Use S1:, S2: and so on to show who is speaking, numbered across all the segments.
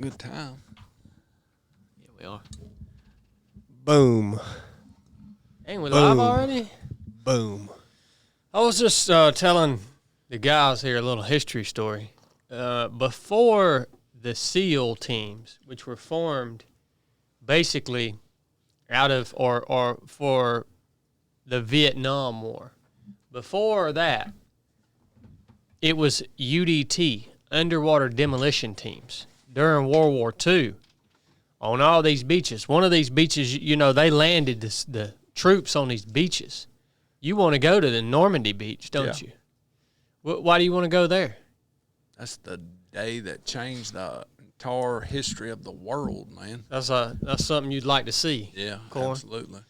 S1: Good time.
S2: Yeah, we are.
S3: Boom.
S4: Ain't we
S3: Boom.
S4: live already?
S3: Boom.
S4: I was just telling the guys here a little history story. Before the SEAL teams, which were formed basically out of or for the Vietnam War, before that, it was UDT, underwater demolition teams, during World War II on all these beaches. One of these beaches, you know, they landed the troops on these beaches. You want to go to the Normandy beach, don't you? Why do you want to go there?
S1: That's the day that changed the entire history of the world, man.
S4: That's something you'd like to see.
S1: Yeah,
S4: Corn.
S1: absolutely.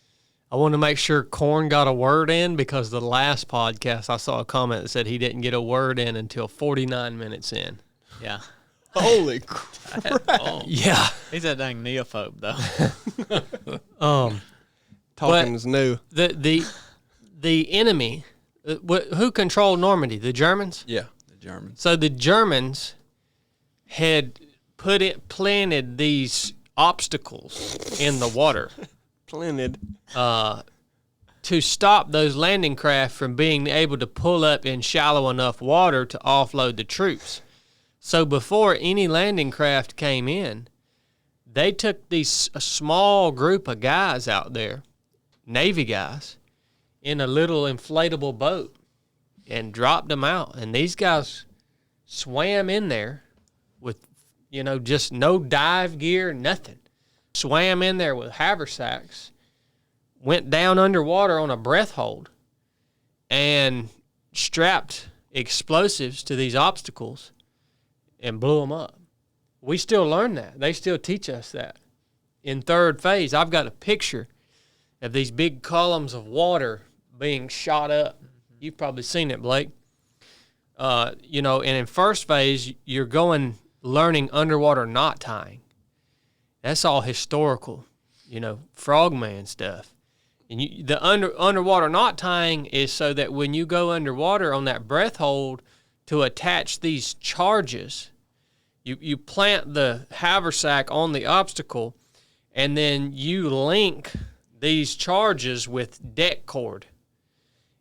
S4: I want to make sure Corn got a word in, because the last podcast I saw a comment that said he didn't get a word in until 49 minutes in.
S2: Yeah.
S3: Holy crap.
S4: Yeah.
S2: He's a dang neophobe, though.
S3: Talking's new.
S4: The enemy, who controlled Normandy? The Germans?
S1: Yeah, the Germans.
S4: So the Germans had planted these obstacles in the water
S3: Planted.
S4: to stop those landing craft from being able to pull up in shallow enough water to offload the troops. So before any landing craft came in, they took a small group of guys out there, Navy guys, in a little inflatable boat and dropped them out. And these guys swam in there with, just no dive gear, nothing. Swam in there with haversacks, went down underwater on a breath hold, and strapped explosives to these obstacles and blew them up. We still learn that. They still teach us that. In third phase, I've got a picture of these big columns of water being shot up. You've probably seen it, Blake. And in first phase, you're learning underwater knot tying. That's all historical, frogman stuff. And the underwater knot tying is so that when you go underwater on that breath hold to attach these charges, you plant the haversack on the obstacle, and then you link these charges with deck cord.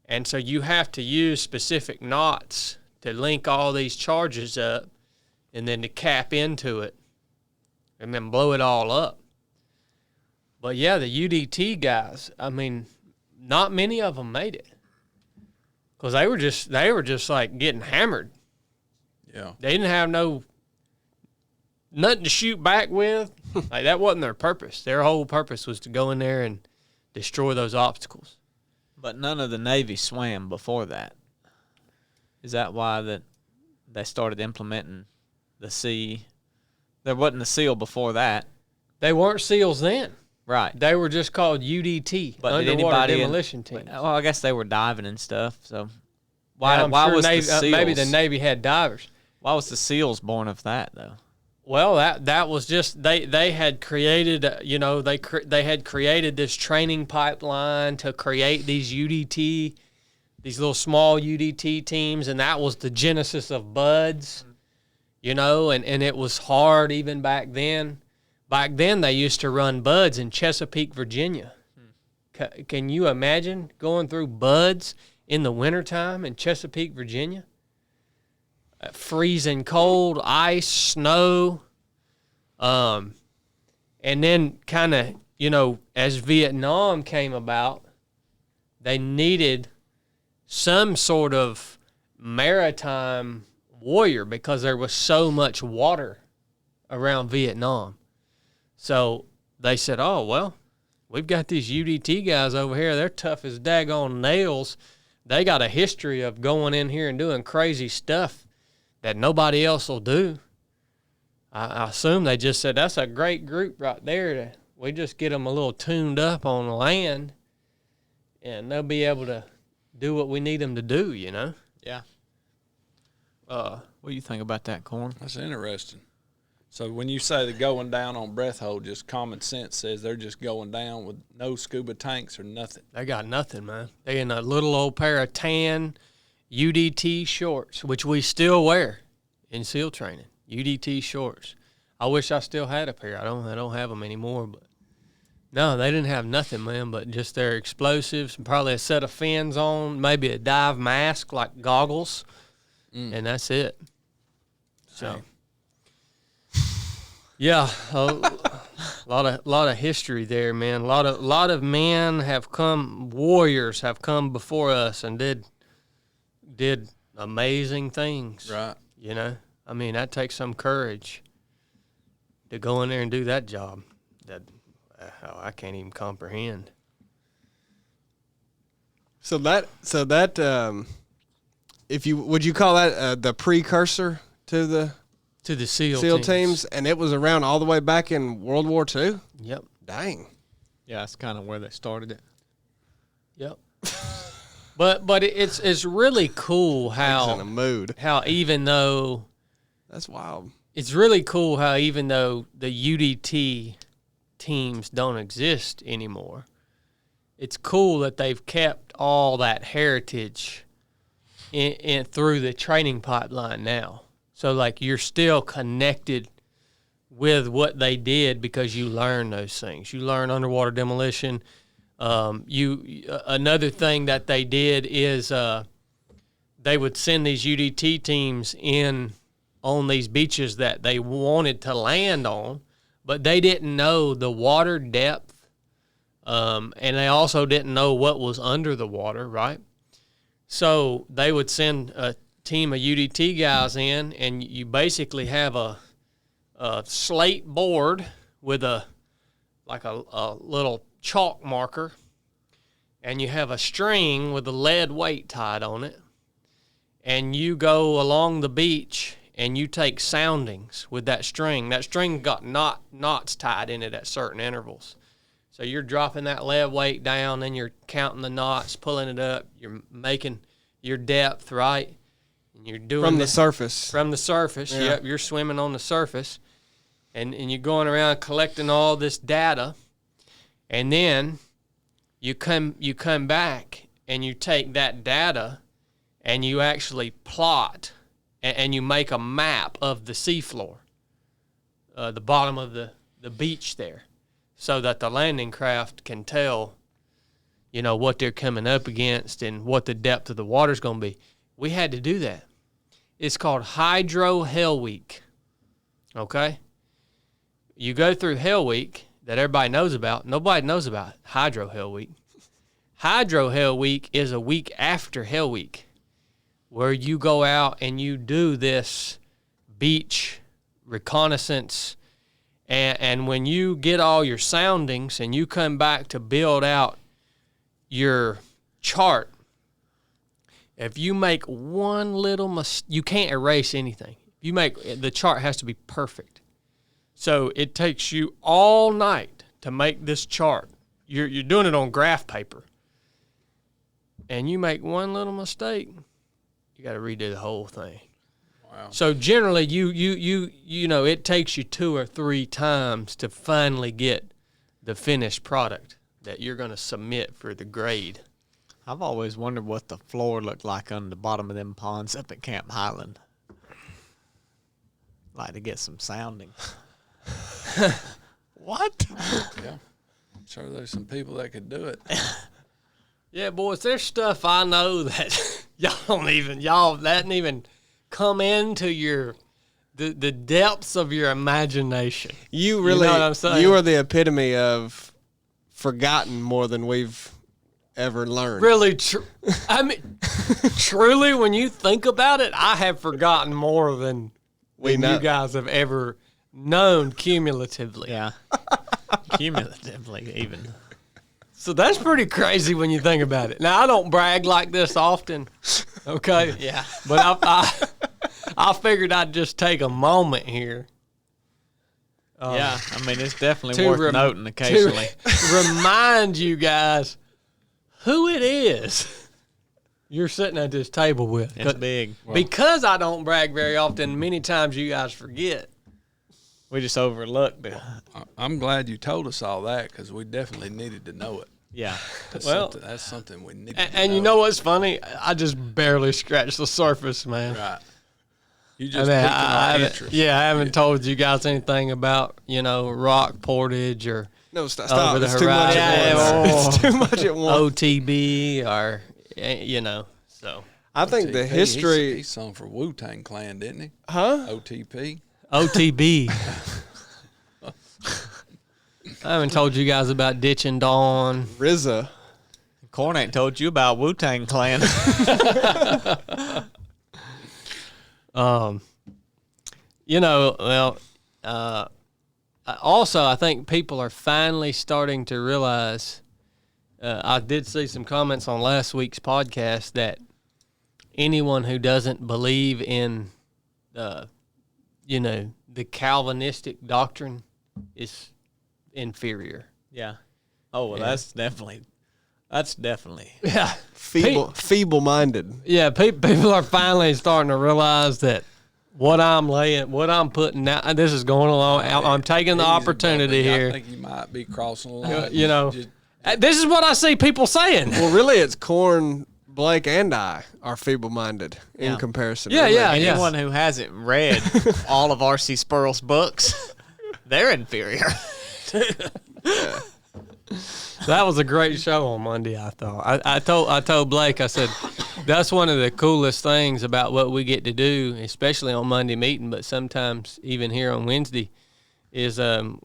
S4: And so you have to use specific knots to link all these charges up and then to cap into it and then blow it all up. But yeah, the UDT guys, I mean, not many of them made it, because they were just like getting hammered.
S1: Yeah.
S4: They didn't have nothing to shoot back with. Like, that wasn't their purpose. Their whole purpose was to go in there and destroy those obstacles.
S2: But none of the Navy swam before that. Is that why that they started implementing the sea? There wasn't a SEAL before that.
S4: They weren't SEALs then.
S2: Right.
S4: They were just called UDT,
S2: But
S4: underwater demolition team.
S2: Well, I guess they were diving and stuff. So why
S4: I'm sure
S2: was
S4: Navy,
S2: the SEALs?
S4: maybe the Navy had divers.
S2: Why was the SEALs born of that, though?
S4: Well, that was just they had created, they had created this training pipeline to create these UDT, these little small UDT teams, and that was the genesis of BUDS, and it was hard even back then. Back then, they used to run BUDS in Chesapeake, Virginia. Can you imagine going through BUDS in the wintertime in Chesapeake, Virginia? Freezing cold, ice, snow. And then kind of, as Vietnam came about, they needed some sort of maritime warrior because there was so much water around Vietnam. So they said, oh, well, we've got these UDT guys over here. They're tough as daggone nails. They got a history of going in here and doing crazy stuff that nobody else will do. I assume they just said, that's a great group right there. We just get them a little tuned up on the land, and they'll be able to do what we need them to do,
S2: Yeah. What do you think about that, Corn?
S1: That's interesting. So when you say they're going down on breath hold, just common sense says they're just going down with no scuba tanks or nothing.
S4: They got nothing, man. They in a little old pair of tan UDT shorts, which we still wear in SEAL training. UDT shorts. I wish I still had a pair. I don't have them anymore, but no, they didn't have nothing, man, but just their explosives, and probably a set of fins on, maybe a dive mask like goggles, and that's it. So, yeah, a lot of history there, man. A lot of men have come, warriors have come before us and did amazing things.
S1: Right.
S4: You know, I mean, that takes some courage to go in there and do that job. That I can't even comprehend.
S3: So that would you call that the precursor to the
S4: SEAL
S3: teams, and it was around all the way back in World War II?
S4: Yep.
S3: Dang.
S2: Yeah, that's kind of where they started it.
S4: Yep. but it's really cool
S3: He's in a mood.
S4: how even though
S3: That's wild.
S4: it's really cool how even though the UDT teams don't exist anymore, it's cool that they've kept all that heritage in through the training pipeline now. So like you're still connected with what they did because you learn those things. You learn underwater demolition. Another thing that they did is they would send these UDT teams in on these beaches that they wanted to land on, but they didn't know the water depth, and they also didn't know what was under the water, right? So they would send a team of UDT guys in, and you basically have a slate board with a little chalk marker, and you have a string with a lead weight tied on it, and you go along the beach and you take soundings with that string. That string got knots tied in it at certain intervals. So you're dropping that lead weight down, then you're counting the knots, pulling it up, you're making your depth, right? And you're doing
S3: From the surface.
S4: From the surface,
S3: Yeah.
S4: yep, you're swimming on the surface. And you're going around collecting all this data, and then you come back and you take that data and you actually plot and you make a map of the seafloor, the bottom of the beach there, so that the landing craft can tell, you know, what they're coming up against and what the depth of the water's going to be. We had to do that. It's called Hydro Hell Week, okay? You go through Hell Week that everybody knows about. Nobody knows about Hydro Hell Week. Hydro Hell Week is a week after Hell Week, where you go out and you do this beach reconnaissance, and when you get all your soundings and you come back to build out your chart, if you make one little mistake, you can't erase anything. The chart has to be perfect. So it takes you all night to make this chart. You're doing it on graph paper, and you make one little mistake, you got to redo the whole thing.
S1: Wow.
S4: So generally, you know, it takes you 2 or 3 times to finally get the finished product that you're going to submit for the grade.
S2: I've always wondered what the floor looked like on the bottom of them ponds up at Camp Highland. Like to get some sounding.
S3: What?
S1: Yeah. I'm sure there's some people that could do it.
S4: Yeah, boys, there's stuff I know that y'all hadn't even come into the depths of your imagination.
S3: You really,
S4: know what I'm saying?
S3: You are the epitome of forgotten more than we've ever learned.
S4: Really, I mean, truly, when you think about it, I have forgotten more than
S3: We know.
S4: you guys have ever known cumulatively.
S2: Yeah. Cumulatively, even.
S4: So that's pretty crazy when you think about it. Now, I don't brag like this often, okay?
S2: Yeah.
S4: But I figured I'd just take a moment here.
S2: Yeah, I mean, it's definitely
S4: to
S2: worth noting occasionally.
S4: To remind you guys who it is you're sitting at this table with.
S2: It's big.
S4: Because I don't brag very often, many times you guys forget.
S2: We just overlooked it.
S1: I'm glad you told us all that because we definitely needed to know it.
S2: Yeah.
S1: That's something we need to know.
S4: And you know what's funny? I just barely scratched the surface, man.
S1: Right. You just piquing our interest.
S4: I haven't told you guys anything about, Rock Portage or
S3: No, stop.
S4: Over the
S3: It's too much at
S4: Horizon.
S3: once. It's too much at once.
S4: OTB or, so.
S3: I think the history.
S1: He sung for Wu-Tang Clan, didn't he?
S3: Huh?
S1: OTP.
S4: OTB. I haven't told you guys about Ditch and Dawn.
S3: RZA.
S2: Corn ain't told you about Wu-Tang Clan.
S4: Also, I think people are finally starting to realize, I did see some comments on last week's podcast that anyone who doesn't believe in, the Calvinistic doctrine is inferior.
S2: Yeah. Oh, well,
S4: Yeah.
S2: that's definitely.
S4: Yeah.
S3: Feeble-minded.
S4: Yeah, people are finally starting to realize that what I'm putting out, this is going along. I'm taking the opportunity here.
S1: I think you might be crossing the line.
S4: This is what I see people saying.
S3: Well, really, it's Corn, Blake, and I are feeble-minded in
S2: Yeah.
S3: comparison.
S4: Yeah,
S3: really.
S4: yeah.
S2: Anyone who hasn't read all of R.C. Sproul's books, they're inferior.
S4: That was a great show on Monday, I thought. I told Blake, I said, that's one of the coolest things about what we get to do, especially on Monday meeting, but sometimes even here on Wednesday, is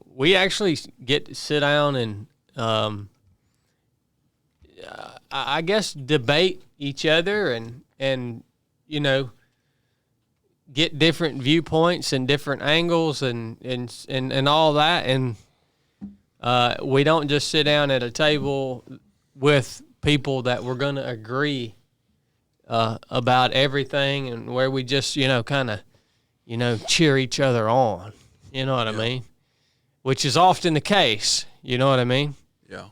S4: we actually get to sit down and I guess debate each other and get different viewpoints and different angles and all that. And we don't just sit down at a table with people that we're going to agree about everything, and where we just, kind of, cheer each other on. You know what I mean? Which is often the case. You know what I mean?
S1: Yeah.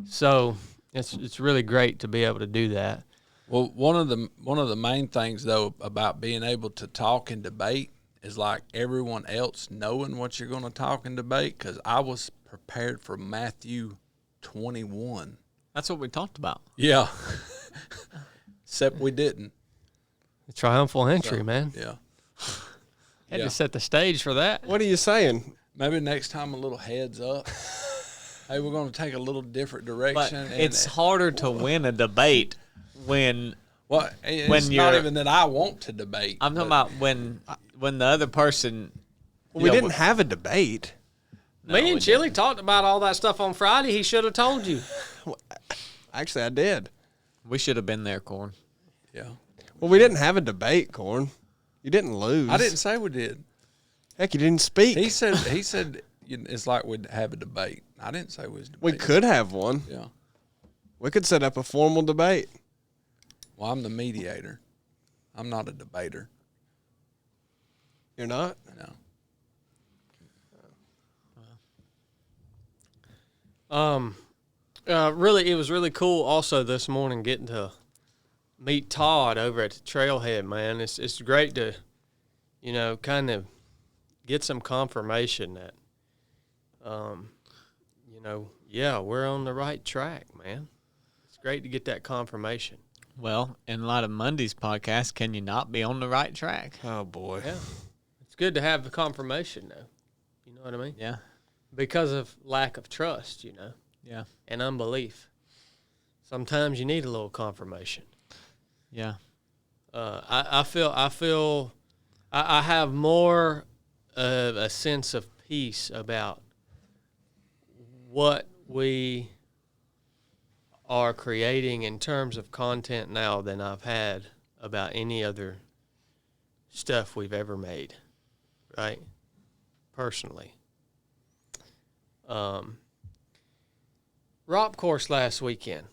S4: So it's really great to be able to do that.
S1: Well, one of the main things though about being able to talk and debate is like everyone else knowing what you're going to talk and debate. Because I was prepared for Matthew 21.
S2: That's what we talked about.
S1: Yeah. Except we didn't.
S4: The triumphal entry, man.
S1: Yeah.
S4: Had
S1: Yeah.
S4: to set the stage for that.
S3: What are you saying?
S1: Maybe next time a little heads up. Hey, we're going to take a little different direction.
S2: But it's harder to win a debate when
S1: Well, it's
S2: when
S1: not
S2: you're-
S1: even that I want to debate.
S2: I'm talking
S1: but-
S2: about when the other person.
S3: Well, we didn't have a debate.
S4: Me and Chili talked about all that stuff on Friday. He should have told you.
S3: Actually, I did.
S2: We should have been there, Corn.
S1: Yeah.
S3: Well, we didn't have a debate, Corn. You didn't lose.
S1: I didn't say we did.
S3: Heck, you didn't speak.
S1: He said it's like we'd have a debate. I didn't say we was
S3: We
S1: debating.
S3: could have one.
S1: Yeah.
S3: We could set up a formal debate.
S1: Well, I'm the mediator. I'm not a debater.
S3: You're not?
S1: No.
S4: Really, it was really cool. Also, this morning getting to meet Todd over at the Trailhead. Man, it's great to, kind of get some confirmation that, yeah, we're on the right track, man. It's great to get that confirmation.
S2: Well, in light of Monday's podcast, can you not be on the right track?
S3: Oh, boy.
S4: Yeah, it's good to have the confirmation, though. You know what I mean?
S2: Yeah.
S4: Because of lack of trust,
S2: Yeah.
S4: and unbelief. Sometimes you need a little confirmation.
S2: Yeah.
S4: I feel I have more of a sense of peace about what we are creating in terms of content now than I've had about any other stuff we've ever made, right? Personally. Rock course last weekend.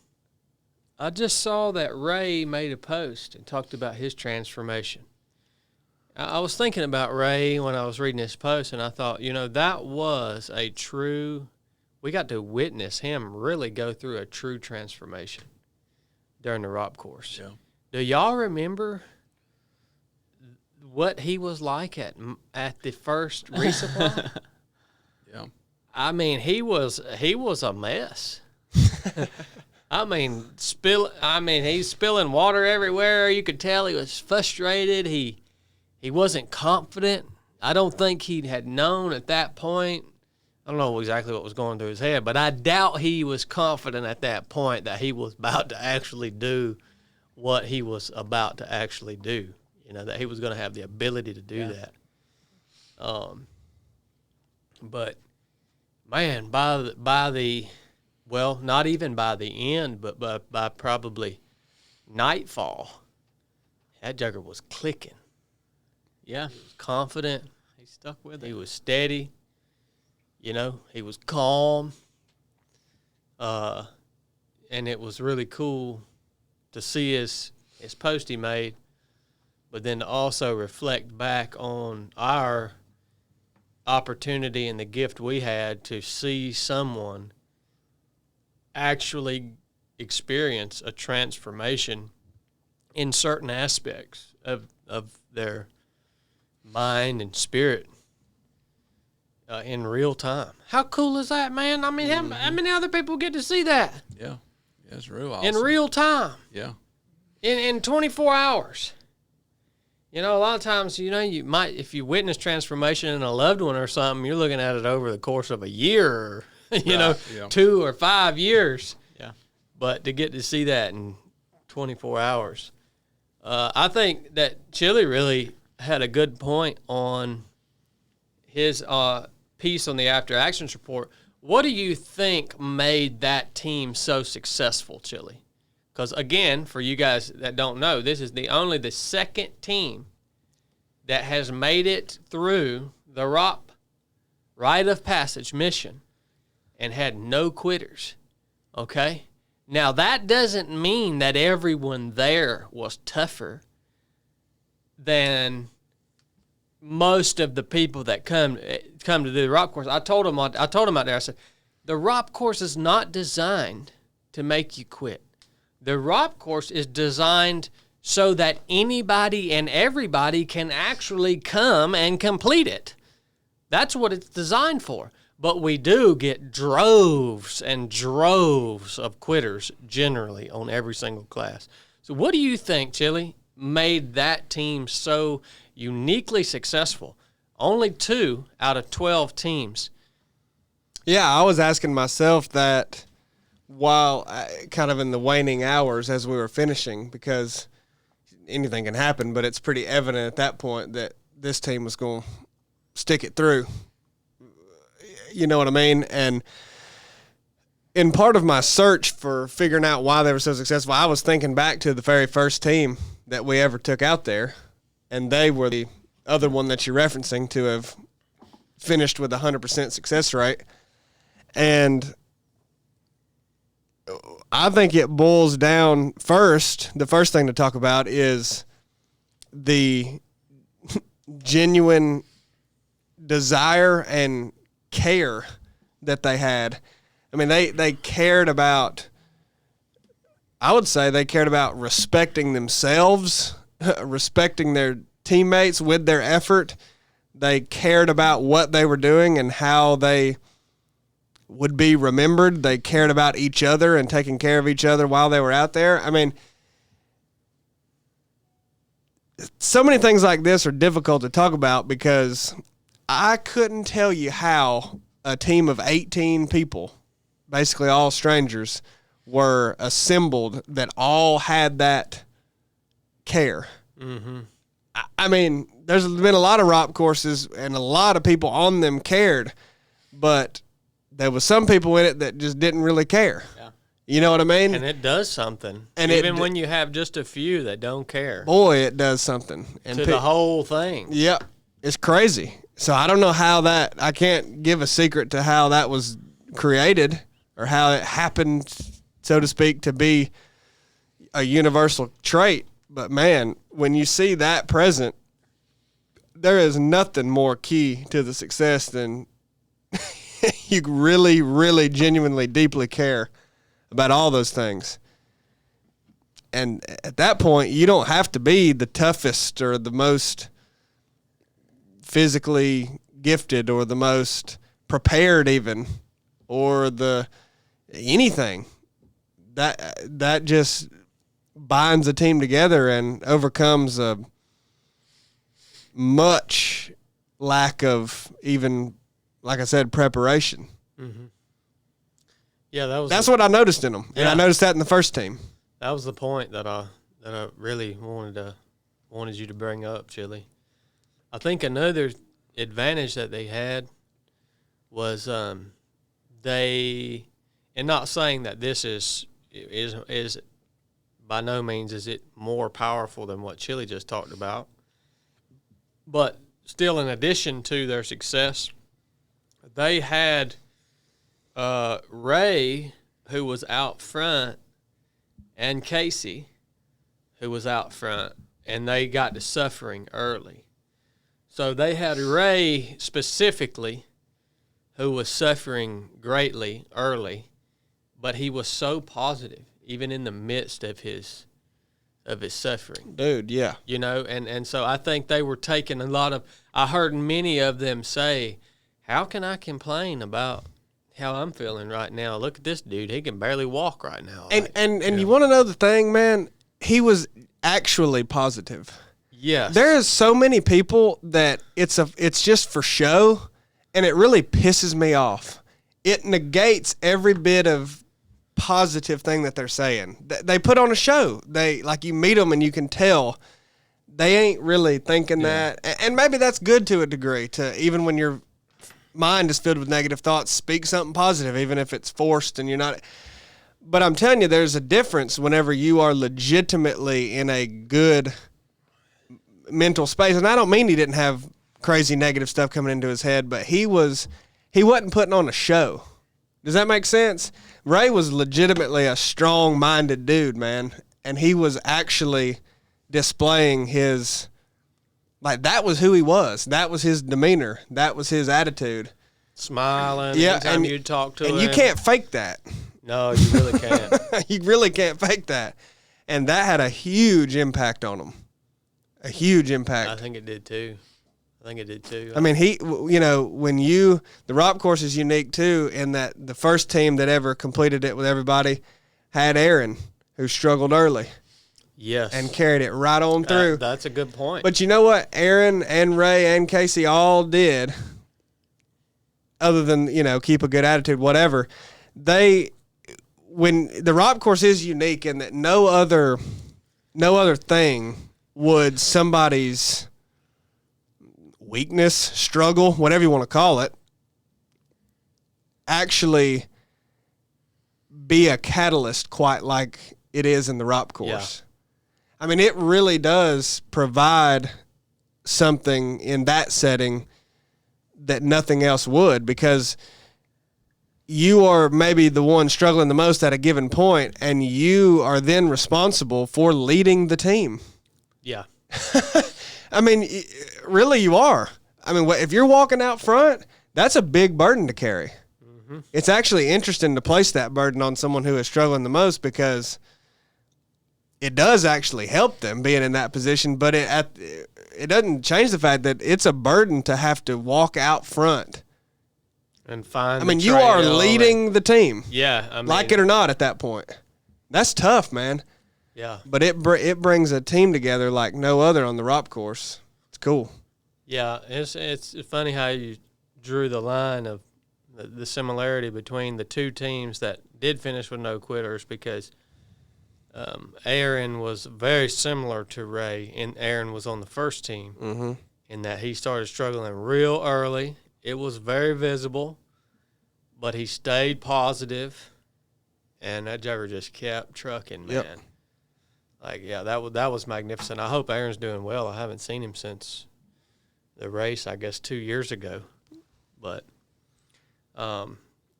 S4: I just saw that Ray made a post and talked about his transformation. I was thinking about Ray when I was reading his post, and I thought, that was a true, we got to witness him really go through a true transformation during the rock course.
S1: Yeah.
S4: Do y'all remember what he was like at the first resupply?
S1: Yeah.
S4: I mean, he was a mess. I mean, he's spilling water everywhere. You could tell he was frustrated. He He wasn't confident. I don't think he had known at that point. I don't know exactly what was going through his head, but I doubt he was confident at that point that he was about to actually do what he was about to actually do. You know, that he was going to have the ability to do that. But man, by the well, not even by the end, but by probably nightfall, that jugger was clicking.
S2: Yeah.
S4: He was confident.
S2: He stuck with it.
S4: He was steady. You know, he was calm. And it was really cool to see his post he made, but then to also reflect back on our opportunity and the gift we had to see someone actually experience a transformation in certain aspects of their mind and spirit in real time. How cool is that, man? I mean, how many other people get to see that?
S1: Yeah. It's real awesome.
S4: In real time.
S1: Yeah.
S4: In 24 hours. You know, a lot of times, you know, you might, if you witness transformation in a loved one or something, you're looking at it over the course of a year or, you know, 2 or 5 years.
S2: Yeah.
S4: But to get to see that in 24 hours. I think that Chili really had a good point on his piece on the After Actions report. What do you think made that team so successful, Chili? Because, again, for you guys that don't know, this is only the second team that has made it through the Rite of Passage mission and had no quitters, okay? Now, that doesn't mean that everyone there was tougher than most of the people that come to do the ROP course. I told them out there, I said, the ROP course is not designed to make you quit. The ROP course is designed so that anybody and everybody can actually come and complete it. That's what it's designed for. But we do get droves and droves of quitters generally on every single class. So what do you think, Chili, made that team so uniquely successful? Only 2 out of 12 teams.
S3: Yeah, I was asking myself that while kind of in the waning hours as we were finishing, because anything can happen, but it's pretty evident at that point that this team was going to stick it through. You know what I mean? And in part of my search for figuring out why they were so successful, I was thinking back to the very first team that we ever took out there, and they were the other one that you're referencing to have finished with 100% success rate. And I think it boils down the first thing to talk about is the genuine desire and care that they had. I mean, they cared about, I would say they cared about respecting themselves, respecting their teammates with their effort. They cared about what they were doing and how they would be remembered. They cared about each other and taking care of each other while they were out there. I mean, so many things like this are difficult to talk about because I couldn't tell you how a team of 18 people, basically all strangers, were assembled that all had that care. Mm-hmm. I mean, there's been a lot of ROP courses and a lot of people on them cared, but there was some people in it that just didn't really care. Yeah. You know what I mean?
S4: And it does something. And even when you have just a few that don't care.
S3: Boy, it does something. And
S4: to the whole thing.
S3: Yep. It's crazy. So I don't know how I can't give a secret to how that was created or how it happened, so to speak, to be a universal trait. But, man, when you see that present, there is nothing more key to the success than you really, really, genuinely, deeply care about all those things. And at that point, you don't have to be the toughest or the most physically gifted or the most prepared even or anything. That just binds a team together and overcomes much lack of even, like I said, preparation.
S4: Yeah,
S3: that's what I noticed in them, and I noticed that in the first team.
S4: That was the point that I really wanted you to bring up, Chili. I think another advantage that they had was they, and not saying that this is by no means is it more powerful than what Chili just talked about, but still, in addition to their success, they had Ray, who was out front, and Casey, who was out front, and they got to suffering early. So they had Ray specifically, who was suffering greatly early, but he was so positive, even in the midst of his suffering.
S3: Dude, yeah.
S4: You know, and so I think they were taking a lot of, I heard many of them say, how can I complain about how I'm feeling right now? Look at this dude. He can barely walk right now.
S3: And you want to know the thing, man? He was actually positive.
S4: Yes.
S3: There is so many people that it's just for show, and it really pisses me off. It negates every bit of positive thing that they're saying. They put on a show. They, like, you meet them and you can tell they ain't really thinking that. And maybe that's good to a degree, to even when your mind is filled with negative thoughts, speak something positive, even if it's forced and you're not. But I'm telling you, there's a difference whenever you are legitimately in a good mental space. And I don't mean he didn't have crazy negative stuff coming into his head, but he wasn't putting on a show. Does that make sense? Ray was legitimately a strong-minded dude, man, and he was actually displaying his, like, that was who he was. That was his demeanor. That was his attitude.
S4: Smiling anytime you talk to him.
S3: And you can't fake that.
S4: No, you really can't.
S3: You really can't fake that. And that had a huge impact on him. A huge impact.
S4: I think it did too.
S3: I mean, the ROP course is unique too, in that the first team that ever completed it with everybody had Aaron, who struggled early.
S4: Yes.
S3: And carried it right on through.
S4: That's a good point.
S3: But you know what? Aaron and Ray and Casey all did, other than, keep a good attitude, whatever. When the ROP course is unique in that no other thing would somebody's weakness, struggle, whatever you want to call it, actually be a catalyst quite like it is in the ROP course. Yeah. I mean, it really does provide something in that setting that nothing else would, because you are maybe the one struggling the most at a given point, and you are then responsible for leading the team.
S4: Yeah.
S3: I mean, really, you are. I mean, if you're walking out front, that's a big burden to carry. Mm-hmm. It's actually interesting to place that burden on someone who is struggling the most, because it does actually help them being in that position, but it doesn't change the fact that it's a burden to have to walk out front.
S4: And find.
S3: I mean, you are leading the team.
S4: Yeah. I mean,
S3: like it or not at that point. That's tough, man.
S4: Yeah.
S3: But it brings a team together like no other on the ROP course. It's cool.
S4: Yeah, it's funny how you drew the line of the similarity between the two teams that did finish with no quitters, because Aaron was very similar to Ray, and Aaron was on the first team in that he started struggling real early. It was very visible, but he stayed positive, and that Joker just kept trucking, man.
S3: Yep.
S4: Like, yeah, that was magnificent. I hope Aaron's doing well. I haven't seen him since the race, I guess, 2 years ago. But,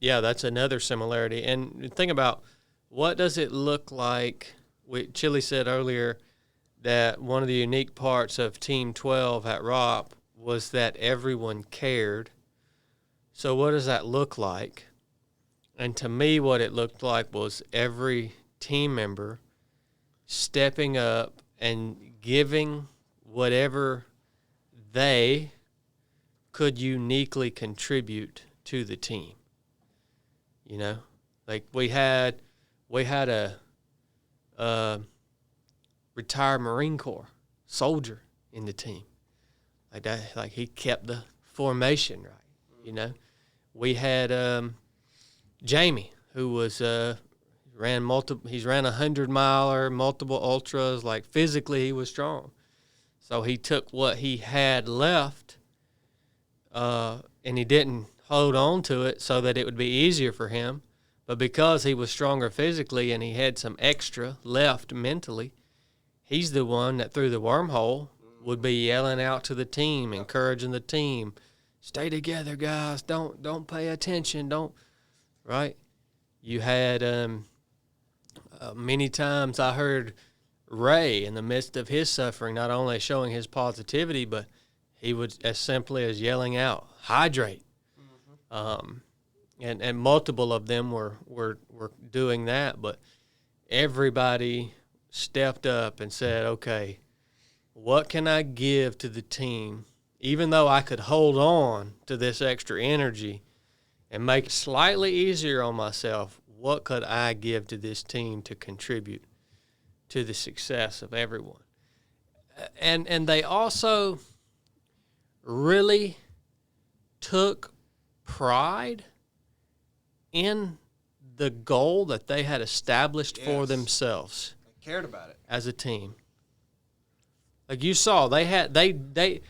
S4: yeah, that's another similarity. And think about, what does it look like? Chili said earlier that one of the unique parts of Team 12 at ROP was that everyone cared. So what does that look like? And to me, what it looked like was every team member stepping up and giving whatever they could uniquely contribute to the team. Like we had a retired Marine Corps soldier in the team. like that. Like he kept the formation right. You know, we had Jamie, who was ran multiple. He's ran 100-miler, multiple ultras. Like physically, he was strong. So he took what he had left, and he didn't hold on to it so that it would be easier for him. But because he was stronger physically and he had some extra left mentally, he's the one that through the wormhole would be yelling out to the team, encouraging the team, stay together, guys. Don't pay attention. Don't, right? You had many times I heard Ray, in the midst of his suffering, not only showing his positivity, but he would as simply as yelling out, hydrate. And multiple of them were doing that, but everybody stepped up and said, okay, what can I give to the team, even though I could hold on to this extra energy and make it slightly easier on myself, what could I give to this team to contribute to the success of everyone? And they also really took pride in the goal that they had established for themselves.
S3: They cared about it
S4: as a team. Like you saw, they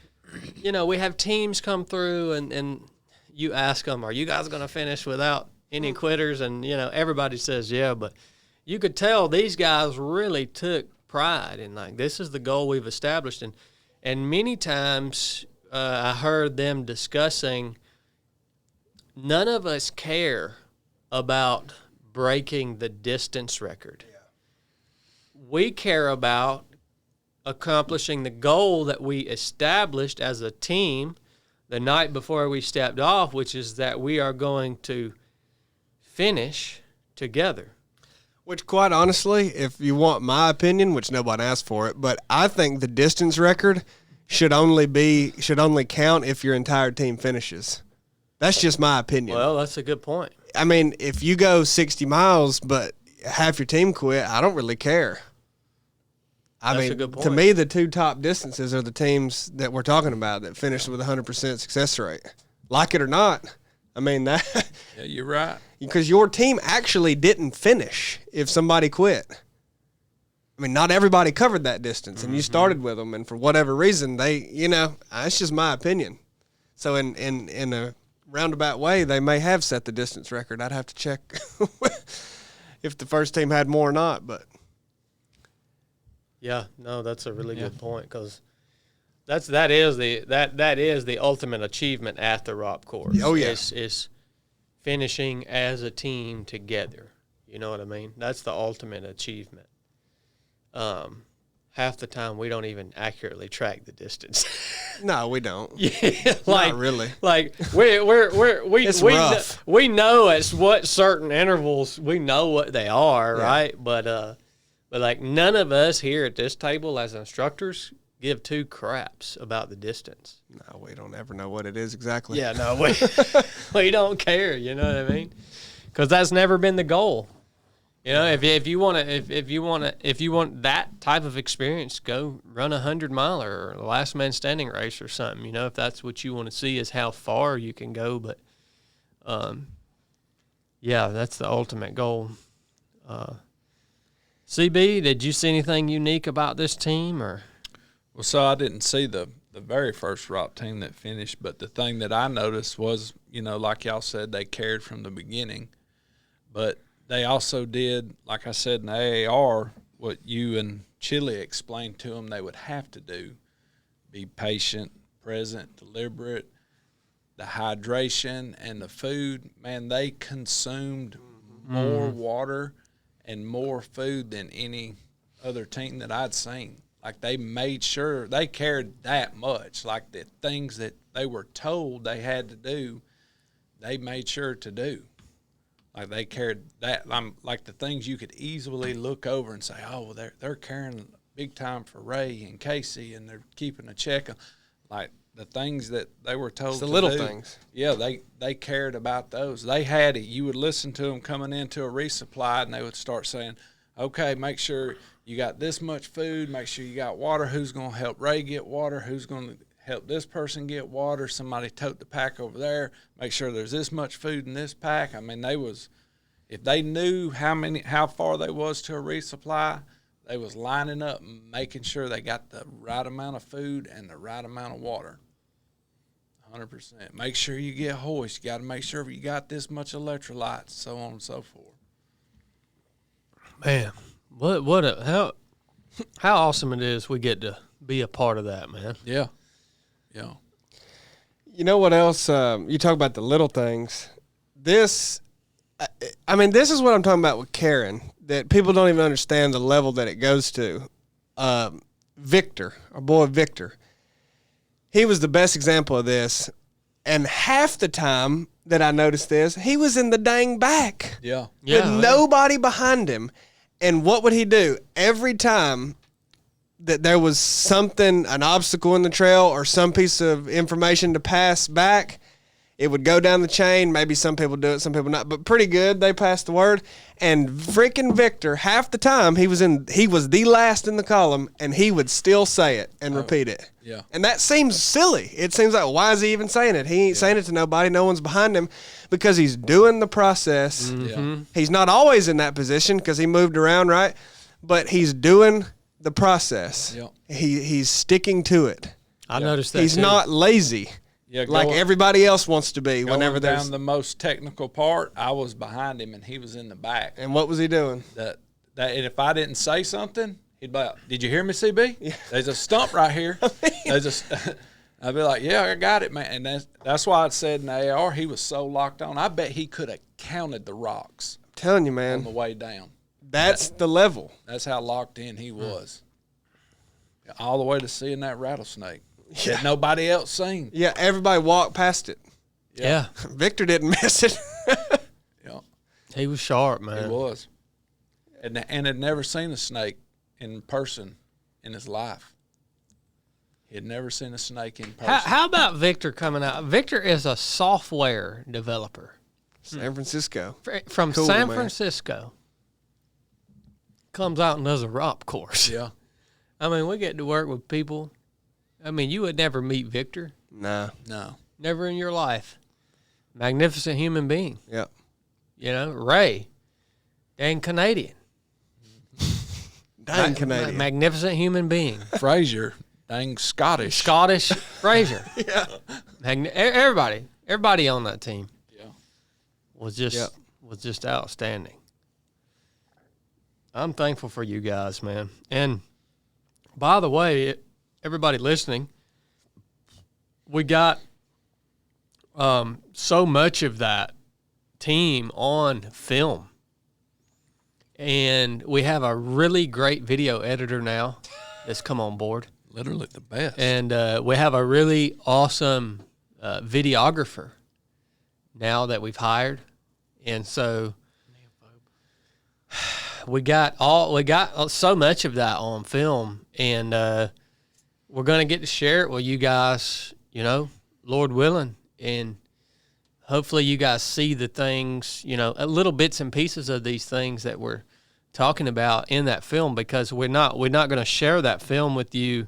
S4: you know, we have teams come through and you ask them, are you guys going to finish without any quitters? And, you know, everybody says, yeah, but you could tell these guys really took pride in, like, this is the goal we've established. And many times I heard them discussing, none of us care about breaking the distance record. Yeah. We care about accomplishing the goal that we established as a team the night before we stepped off, which is that we are going to finish together.
S3: Which, quite honestly, if you want my opinion, which nobody asked for it, but I think the distance record should only count if your entire team finishes. That's just my opinion.
S4: Well, that's a good point.
S3: I mean, if you go 60 miles but half your team quit, I don't really care.
S4: That's a good point.
S3: To me, the two top distances are the teams that we're talking about that finished with a 100% success rate. Like it or not, I mean, that.
S1: Yeah, you're right.
S3: Because your team actually didn't finish if somebody quit. I mean, not everybody covered that distance, and you started with them, and for whatever reason, they, you know, that's just my opinion. So in a roundabout way, they may have set the distance record. I'd have to check if the first team had more or not, but.
S4: Yeah, no, that's a really good point, because that is the ultimate achievement at the Rock course.
S3: Oh yeah,
S4: is finishing as a team together. You know what I mean? That's the ultimate achievement. Half the time we don't even accurately track the distance.
S3: No, we don't.
S4: Yeah, like,
S3: not really.
S4: Like we
S3: it's rough.
S4: We know at what certain intervals we know what they are, right? But like none of us here at this table as instructors give two craps about the distance.
S3: No, we don't ever know what it is exactly.
S4: Yeah, no, we don't care. You know what I mean? Because that's never been the goal. You know, if you want that type of experience, go run 100-miler or a last man standing race or something. You know, if that's what you want to see is how far you can go. But, yeah, that's the ultimate goal. CB, did you see anything unique about this team, or?
S1: Well, so I didn't see the very first rock team that finished, but the thing that I noticed was, you know, like y'all said, they cared from the beginning, but they also did, like I said in the AAR, what you and Chili explained to them they would have to do: be patient, present, deliberate. The hydration and the food, man, they consumed more water and more food than any other team that I'd seen. Like, they made sure they cared that much. Like, the things that they were told they had to do, they made sure to do. Like, they cared that. Like, the things you could easily look over and say, oh, well, they're caring big time for Ray and Casey, and they're keeping a check on. Like, the things that they were told
S3: it's the
S1: to
S3: little
S1: do,
S3: things.
S1: Yeah, they cared about those. They had it. You would listen to them coming into a resupply, and they would start saying, okay, make sure you got this much food, make sure you got water, who's going to help Ray get water, who's going to help this person get water. Somebody tote the pack over there. Make sure there's this much food in this pack. I mean, if they knew how far they was to a resupply, they was lining up and making sure they got the right amount of food and the right amount of water. 100%. Make sure you get hoist. You got to make sure you got this much electrolytes, so on and so forth.
S4: Man, how awesome it is we get to be a part of that, man.
S1: Yeah.
S3: You know what else? You talk about the little things. This is what I'm talking about with Karen, that people don't even understand the level that it goes to. Victor, our boy Victor, he was the best example of this. And half the time that I noticed this, he was in the dang back.
S1: Yeah.
S3: With nobody behind him. And what would he do? Every time that there was something, an obstacle in the trail or some piece of information to pass back, it would go down the chain. Maybe some people do it, some people not, but pretty good. They passed the word. And freaking Victor, half the time he was the last in the column, and he would still say it and repeat it.
S1: Yeah.
S3: And that seems silly. It seems like, why is he even saying it? He ain't saying it to nobody. No one's behind him, because he's doing the process.
S1: Yeah.
S3: He's not always in that position because he moved around, right? But he's doing the process.
S1: Yeah.
S3: He's sticking to it.
S4: I noticed that
S3: He's
S4: too.
S3: not lazy.
S1: Yeah,
S3: Like everybody else wants to be whenever
S1: going
S3: there's.
S1: down the most technical part, I was behind him and he was in the back.
S3: And what was he doing?
S1: And if I didn't say something, he'd be like, "Did you hear me, CB? Yeah. There's a stump right here." I'd be like, "Yeah, I got it, man." And that's why I said in the AR, he was so locked on. I bet he could have counted the rocks
S3: I'm telling you,
S1: on
S3: man.
S1: the way down.
S3: That's the level.
S1: That's how locked in he was. All the way to seeing that rattlesnake that nobody else seen.
S3: Yeah, everybody walked past it.
S4: Yeah.
S3: Victor didn't miss it.
S1: Yeah,
S4: He was sharp, man.
S1: he was. And had never seen a snake in person in his life. He had never seen a snake in person.
S4: How about Victor coming out? Victor is a software developer
S3: San Francisco.
S4: from
S3: Cool,
S4: San
S3: man.
S4: Francisco. Comes out and does a ROP course.
S1: Yeah.
S4: I mean, we get to work with people. I mean, you would never meet Victor.
S3: Nah.
S1: No.
S4: Never in your life. Magnificent human being.
S3: Yep.
S4: You know, Ray. Dang Canadian.
S3: Dang Canadian.
S4: Magnificent human being.
S1: Frazier, dang Scottish.
S4: Scottish Frazier.
S3: Yeah.
S4: Everybody on that team.
S1: Yeah.
S4: Was just outstanding. I'm thankful for you guys, man. And by the way, everybody listening, we got so much of that team on film. And we have a really great video editor now that's come on board.
S1: Literally the best.
S4: And we have a really awesome videographer now that we've hired. And so we got so much of that on film, and we're going to get to share it with you guys, you know, Lord willing. And hopefully you guys see the things, you know, little bits and pieces of these things that we're talking about in that film, because we're not going to share that film with you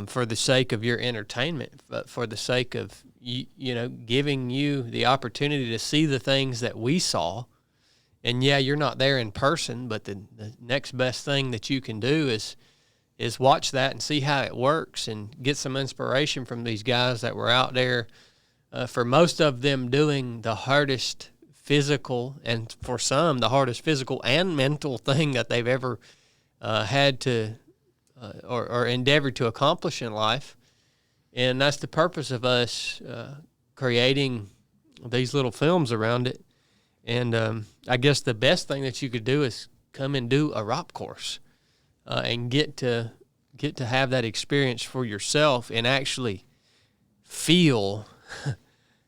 S4: for the sake of your entertainment, but for the sake of you know, giving you the opportunity to see the things that we saw. And yeah, you're not there in person, but the next best thing that you can do is watch that and see how it works and get some inspiration from these guys that were out there, for most of them doing the hardest physical, and for some the hardest physical and mental thing that they've ever had to or endeavored to accomplish in life. And that's the purpose of us creating these little films around it. And I guess the best thing that you could do is come and do a ROP course and get to have that experience for yourself and actually feel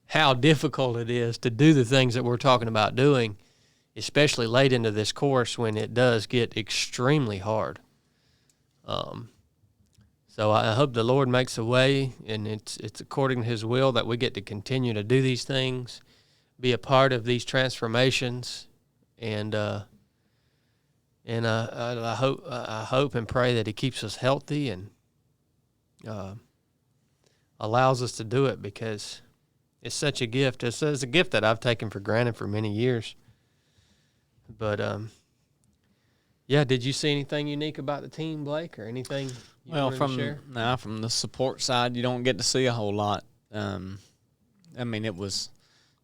S4: how difficult it is to do the things that we're talking about doing, especially late into this course when it does get extremely hard. So I hope the Lord makes a way, and it's according to His will that we get to continue to do these things, be a part of these transformations, and I hope and pray that He keeps us healthy and allows us to do it, because it's such a gift. It's a gift that I've taken for granted for many years. But yeah, did you see anything unique about the team, Blake, or anything you wanted to share?
S2: From the support side, you don't get to see a whole lot. I mean, it was,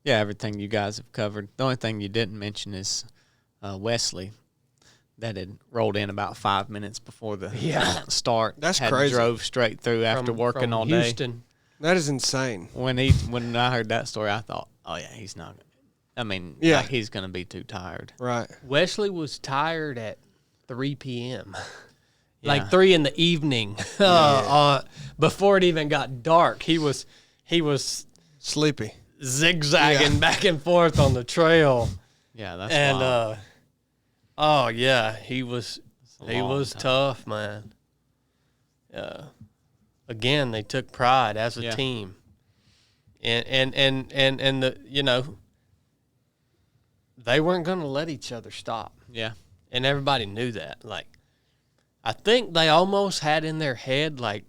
S2: everything you guys have covered. The only thing you didn't mention is Wesley, that had rolled in about 5 minutes before the start.
S3: That's crazy.
S2: Drove straight through after working all day.
S4: Houston.
S3: That is insane.
S2: When I heard that story, I thought, oh yeah, he's not. I mean, like, he's gonna be too tired.
S3: Right.
S4: Wesley was tired at 3 p.m. Like 3 in the evening, before it even got dark. He was
S3: Sleepy.
S4: zigzagging back and forth on the trail.
S2: Yeah, that's wild.
S4: He was tough, man. Again, they took pride as a team, and the they weren't going to let each other stop.
S2: Yeah,
S4: and everybody knew that. Like, I think they almost had in their head, like,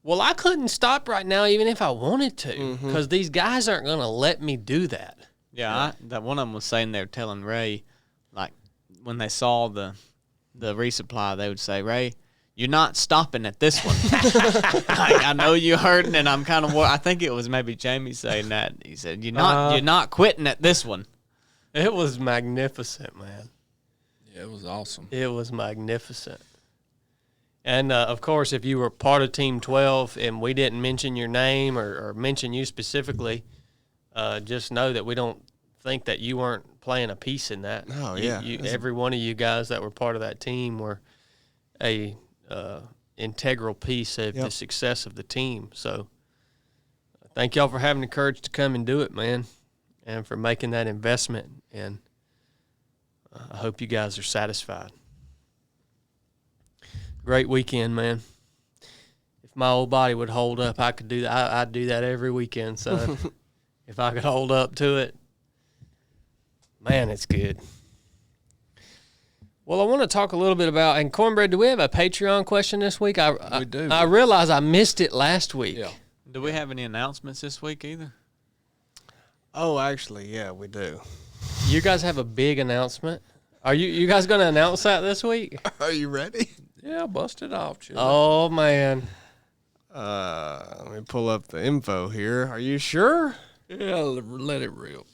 S4: well, I couldn't stop right now even if I wanted to, because these guys aren't going to let me do that.
S2: Yeah, that one of them was saying, they were telling Ray, like, when they saw the resupply, they would say, Ray, you're not stopping at this one. I know you're hurting, and I'm kind of. I think it was maybe Jamie saying that. He said, "You're not quitting at this one."
S4: It was magnificent, man.
S1: Yeah, it was awesome.
S4: It was magnificent. And of course, if you were part of Team 12 and we didn't mention your name or mention you specifically, just know that we don't think that you weren't playing a piece in that.
S3: Oh,
S4: Every one of you guys that were part of that team were a integral piece of the success of the team. So thank y'all for having the courage to come and do it, man, and for making that investment. And I hope you guys are satisfied. Great weekend, man. If my old body would hold up, I could do that. I'd do that every weekend, son. If I could hold up to it, man, it's good. Well, I want to talk a little bit about, and Cornbread, do we have a Patreon question this week?
S1: We do.
S4: I realize I missed it last week.
S1: Yeah.
S2: Do we have any announcements this week either?
S3: Oh, actually, yeah, we do.
S4: You guys have a big announcement. Are you guys going to announce that this week?
S3: Are you ready?
S1: Yeah, bust it off, Chili.
S4: Oh, man.
S3: Let me pull up the info here. Are you sure?
S1: Yeah, let it rip.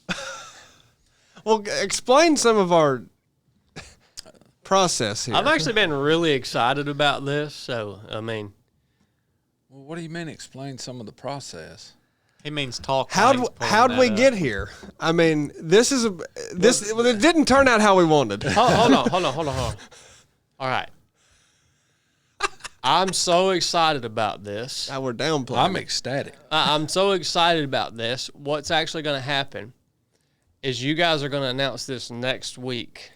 S3: Well, explain some of our process here.
S4: I've actually been really excited about this. So, I mean,
S1: Well, what do you mean explain some of the process?
S2: He means talk.
S3: How'd we get here? I mean, it didn't turn out how we wanted.
S4: hold on. All right. I'm so excited about this.
S3: Now we're downplaying.
S1: I'm ecstatic.
S4: I'm so excited about this. What's actually going to happen is you guys are going to announce this next week.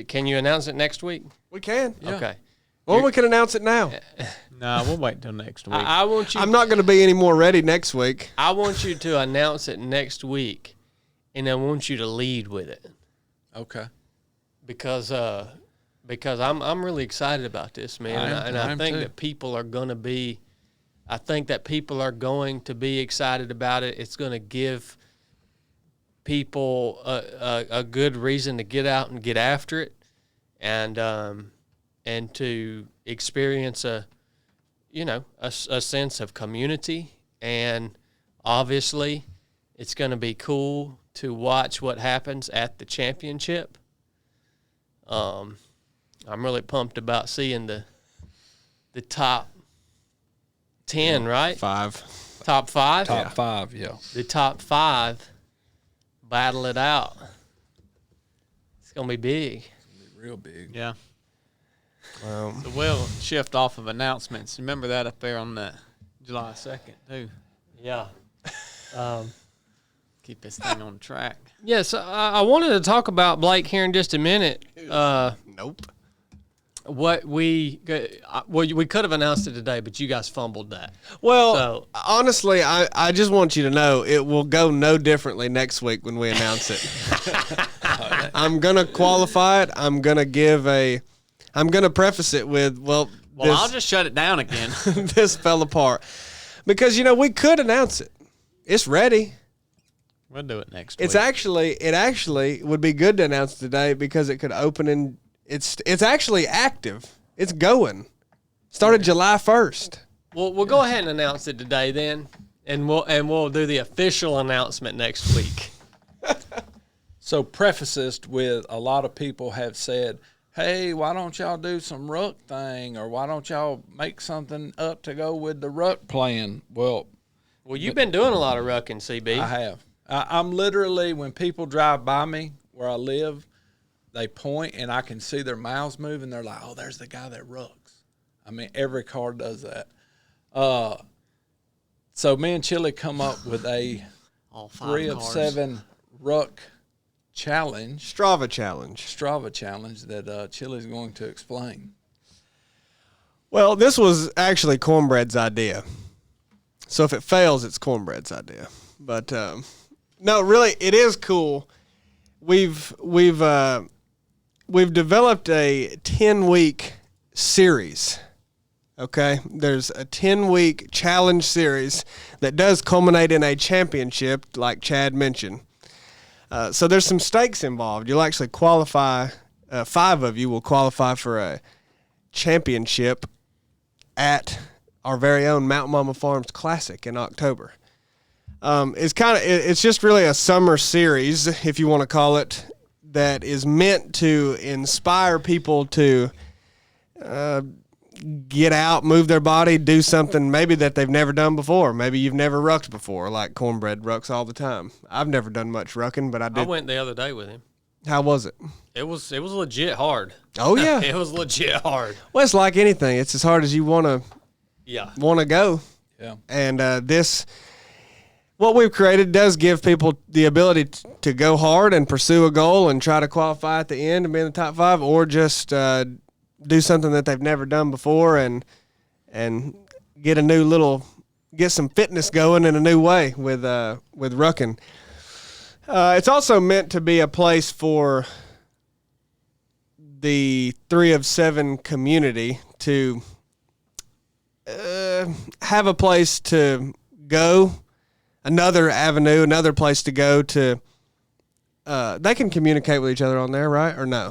S4: Can you announce it next week?
S3: We can.
S1: Yeah.
S4: Okay.
S3: Or we can announce it now.
S2: No, we'll wait till next week.
S4: I want you.
S3: I'm not going to be any more ready next week.
S4: I want you to announce it next week, and I want you to lead with it.
S1: Okay.
S4: Because I'm really excited about this, man, I think that people are going to be. I think that people are going to be excited about it. It's going to give people a good reason to get out and get after it, and to experience a sense of community. And obviously it's going to be cool to watch what happens at the championship. I'm really pumped about seeing the top 10, right? Top 5?
S1: Top 5, yeah.
S4: The top 5 battle it out. It's going to be big.
S1: It's going to be real big.
S2: Yeah. So we'll shift off of announcements. Remember that up there on the July 2nd, too.
S4: Yeah.
S2: Keep this thing on track.
S4: Yes, I wanted to talk about Blake here in just a minute.
S3: Nope.
S4: What we could have announced it today, but you guys fumbled that.
S3: Well, honestly, I just want you to know it will go no differently next week when we announce it. I'm going to qualify it. I'm going to preface it with, well,
S2: Well, I'll just shut it down again.
S3: this fell apart because we could announce it. It's ready.
S2: We'll do it next
S3: It
S2: week.
S3: actually would be good to announce today because it could open in. It's actually active. It's going. Started July 1st.
S4: Well, we'll go ahead and announce it today then, and we'll do the official announcement next week.
S1: So preface this with a lot of people have said, hey, why don't y'all do some ruck thing, or why don't y'all make something up to go with the ruck plan? Well,
S4: you've been doing a lot of rucking, CB.
S1: I have. I'm literally, when people drive by me where I live, they point and I can see their mouths moving. They're like, oh, there's the guy that rucks. I mean, every car does that. So me and Chili come up with a
S2: All 5
S1: 3 of
S2: cars.
S1: 7 ruck challenge.
S3: Strava challenge.
S1: Strava challenge that Chili's going to explain.
S3: Well, this was actually Cornbread's idea. So if it fails, it's Cornbread's idea. But no, really, it is cool. We've developed a 10-week series. Okay, there's a 10-week challenge series that does culminate in a championship, like Chad mentioned. So there's some stakes involved. You'll actually qualify. 5 of you will qualify for a championship at our very own Mountain Mama Farms Classic in October. It's just really a summer series, if you want to call it, that is meant to inspire people to get out, move their body, do something maybe that they've never done before. Maybe you've never rucked before, like Cornbread rucks all the time. I've never done much rucking, but I did.
S4: I went the other day with him.
S3: How was it?
S4: It was legit hard.
S3: Oh yeah,
S4: It was legit hard.
S3: well, it's like anything. It's as hard as you want to go.
S1: Yeah.
S3: And what we've created does give people the ability to go hard and pursue a goal and try to qualify at the end and be in the top 5, or just do something that they've never done before and get some fitness going in a new way with rucking. It's also meant to be a place for the 3 of 7 community to have a place to go, another avenue, another place to go to. They can communicate with each other on there, right? Or no?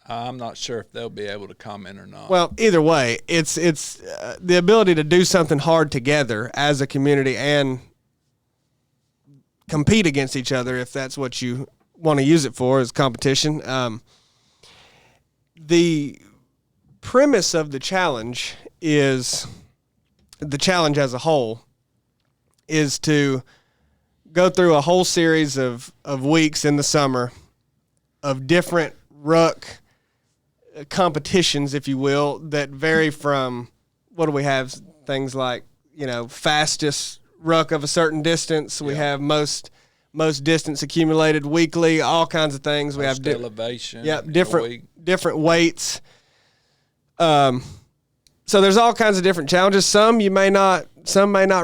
S1: I'm not sure if they'll be able to comment or not.
S3: Well, either way, it's the ability to do something hard together as a community and compete against each other, if that's what you want to use it for, as competition. The premise of the challenge as a whole is to go through a whole series of weeks in the summer of different ruck competitions, if you will, that vary from, what do we have? Things like, fastest ruck of a certain distance. We have most distance accumulated weekly, all kinds of things. We have
S1: elevation.
S3: Yep, different weights. So there's all kinds of different challenges. Some may not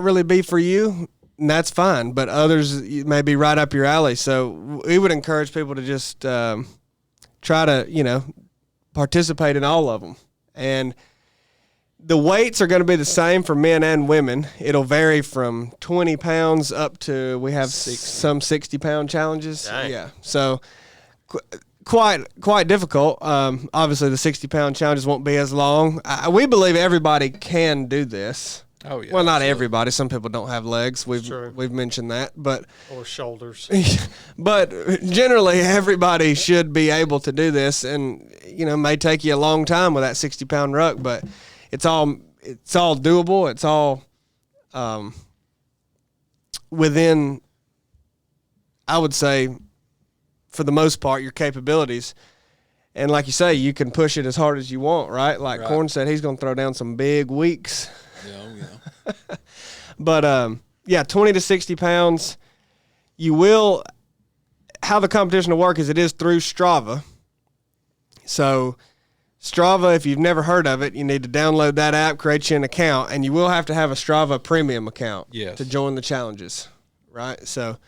S3: really be for you, and that's fine. But others may be right up your alley. So we would encourage people to just try to, participate in all of them. And the weights are going to be the same for men and women. It'll vary from 20 pounds up to, we have
S1: 60.
S3: some 60-pound challenges.
S4: Dang.
S3: Yeah. So quite difficult. Obviously, the 60-pound challenges won't be as long. We believe everybody can do this.
S1: Oh, yeah.
S3: Well, not
S1: absolutely.
S3: everybody. Some people don't have legs.
S4: True.
S3: We've mentioned that, but
S4: Or shoulders.
S3: but generally everybody should be able to do this, and it may take you a long time with that 60-pound ruck, but it's all doable. It's all within, I would say, for the most part, your capabilities. And like you say, you can push it as hard as you want, right? Like
S1: Right.
S3: Corn said, he's going to throw down some big weeks.
S1: Yeah.
S3: But 20 to 60 pounds. How the competition will work is it is through Strava. So Strava, if you've never heard of it, you need to download that app, create you an account, and you will have to have a Strava premium account
S1: Yes.
S3: to join the challenges, right? So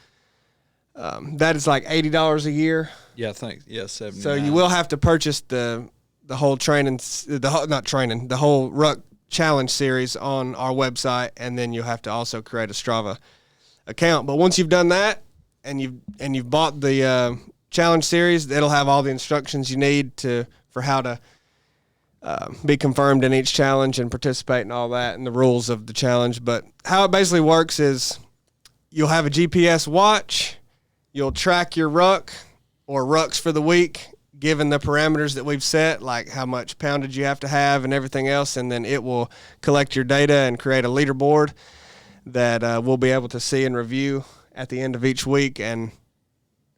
S3: that is like $80 a year.
S1: Yeah, I think, 79.
S3: So you will have to purchase the the whole the whole Ruck Challenge series on our website, and then you'll have to also create a Strava account. But once you've done that and you've bought the challenge series, it'll have all the instructions you need for how to be confirmed in each challenge and participate and all that, and the rules of the challenge. But how it basically works is you'll have a GPS watch, you'll track your ruck or rucks for the week, given the parameters that we've set, like how much poundage you have to have and everything else, and then it will collect your data and create a leaderboard that we'll be able to see and review at the end of each week and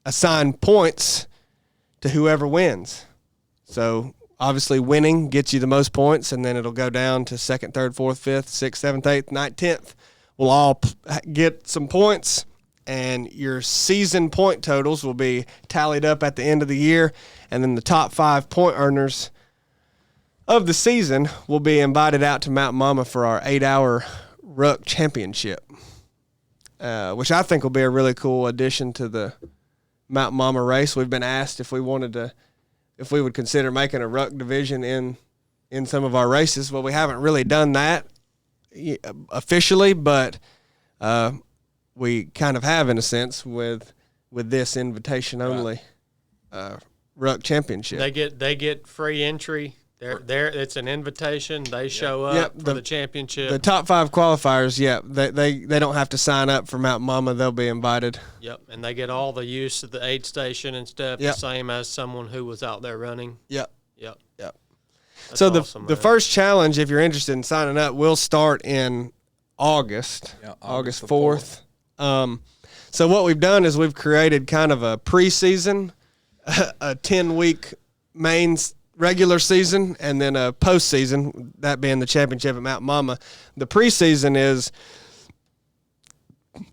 S3: assign points to whoever wins. So obviously winning gets you the most points, and then it'll go down to 2nd, 3rd, 4th, 5th, 6th, 7th, 8th, 9th, 10th. We'll all get some points, and your season point totals will be tallied up at the end of the year, and then the top 5 point earners of the season will be invited out to Mount Mama for our 8-hour Ruck Championship, which I think will be a really cool addition to the Mount Mama race. We've been asked if we would consider making a Ruck division in some of our races. Well, we haven't really done that officially, but we kind of have in a sense with this invitation only Ruck Championship.
S4: They get free entry. They're it's an invitation. They show up for the championship.
S3: The top 5 qualifiers, they don't have to sign up for Mount Mama. They'll be invited.
S4: Yep, and they get all the use of the aid station and stuff, the same as someone who was out there running.
S3: Yep.
S4: That's
S3: so
S4: awesome,
S3: the first challenge, if you're interested in signing up, will start in August, August 4th. So what we've done is we've created kind of a preseason, a 10-week main regular season, and then a postseason, that being the championship at Mount Mama. The preseason is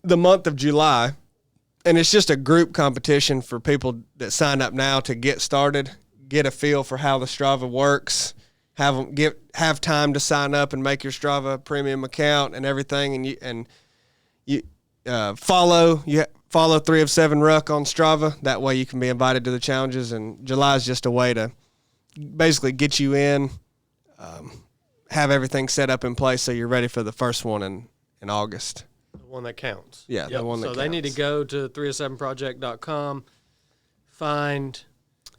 S3: the month of July, and it's just a group competition for people that sign up now to get started, get a feel for how the Strava works, have time to sign up and make your Strava premium account and everything, and you follow 3 of 7 Ruck on Strava. That way you can be invited to the challenges, and July is just a way to basically get you in, have everything set up in place so you're ready for the first one in August.
S4: The one that counts.
S3: Yeah, the one that counts.
S4: So they need to go to 307project.com, find...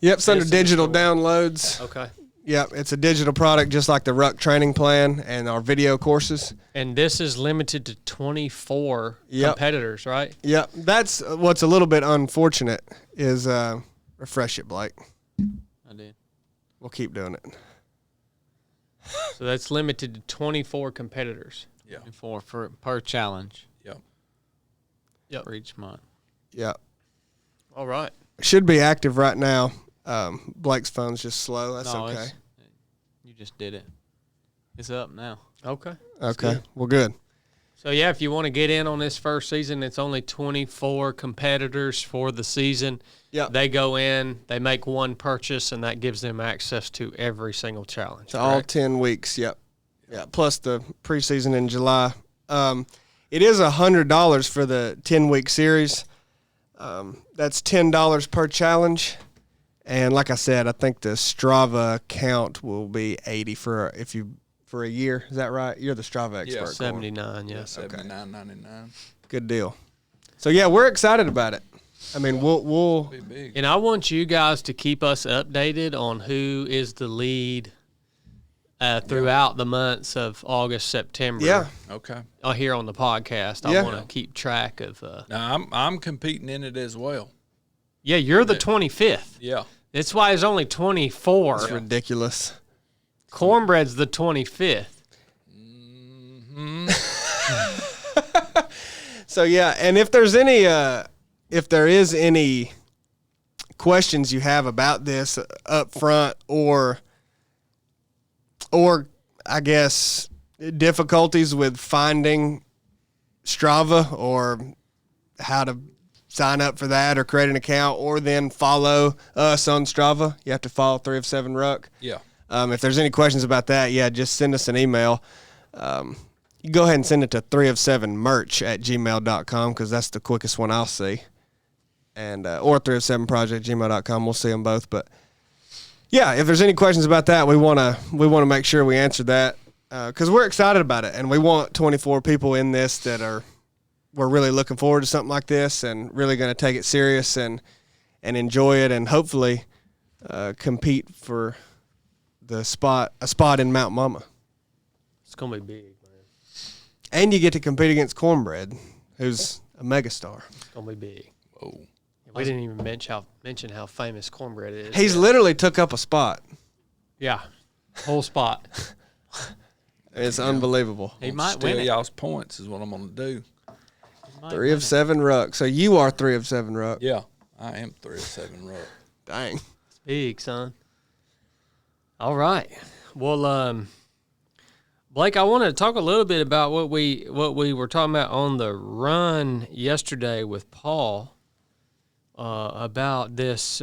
S3: Yep, it's under digital downloads.
S4: Okay.
S3: Yep, it's a digital product just like the Ruck training plan and our video courses.
S4: And this is limited to 24 competitors, right?
S3: Yep, that's what's a little bit unfortunate is refresh it, Blake.
S2: I did.
S3: We'll keep doing it.
S4: So that's limited to 24 competitors.
S1: Yeah.
S2: Per challenge.
S1: Yep.
S2: For each month.
S3: Yep.
S4: All right.
S3: Should be active right now. Blake's phone's just slow. That's okay.
S2: You just did it. It's up now.
S4: Okay.
S3: Okay. Well, good.
S4: So, yeah, if you want to get in on this first season, it's only 24 competitors for the season.
S3: Yep.
S4: They go in, they make one purchase, and that gives them access to every single challenge.
S3: So all 10 weeks, yep. Yeah, plus the preseason in July. It is $100 for the 10-week series. That's $10 per challenge. And like I said, I think the Strava count will be $80 for a year. Is that right? You're the Strava expert.
S1: Yeah,
S4: 79, yeah.
S1: $79.99.
S3: Good deal. So yeah, we're excited about it. I mean, we'll
S1: Be big.
S4: And I want you guys to keep us updated on who is the lead throughout the months of August, September.
S3: Yeah.
S1: Okay.
S4: Here on the podcast.
S3: Yeah.
S4: I want to keep track of.
S1: Now I'm competing in it as well.
S4: Yeah, you're the 25th.
S1: Yeah.
S4: That's why it's only 24.
S3: It's ridiculous.
S4: Cornbread's the 25th.
S3: So yeah, and if there is any questions you have about this up front, or I guess difficulties with finding Strava or how to sign up for that or create an account or then follow us on Strava, you have to follow 3 of 7 Ruck.
S1: Yeah.
S3: If there's any questions about that, just send us an email. You go ahead and send it to 3of7merch@gmail.com because that's the quickest one I'll see. And or 3of7project@gmail.com. We'll see them both. But yeah, if there's any questions about that, we want to make sure we answer that because we're excited about it, and we want 24 people in this that we're really looking forward to something like this and really going to take it serious and enjoy it, and hopefully compete for a spot in Mount Mama.
S4: It's gonna be big, man.
S3: And you get to compete against Cornbread, who's a megastar.
S4: It's gonna be big.
S1: Oh,
S4: We didn't even mention how famous Cornbread is.
S3: He's literally took up a spot.
S4: Yeah, whole spot.
S3: It's unbelievable.
S2: He might
S1: steal
S2: win it.
S1: y'all's points is what I'm gonna do.
S3: 3 of 7 ruck. So you are 3 of 7 ruck.
S1: Yeah, I am 3 of 7 ruck.
S3: Dang.
S4: It's big, son. All right. Well, Blake, I wanted to talk a little bit about what we were talking about on the run yesterday with Paul about this.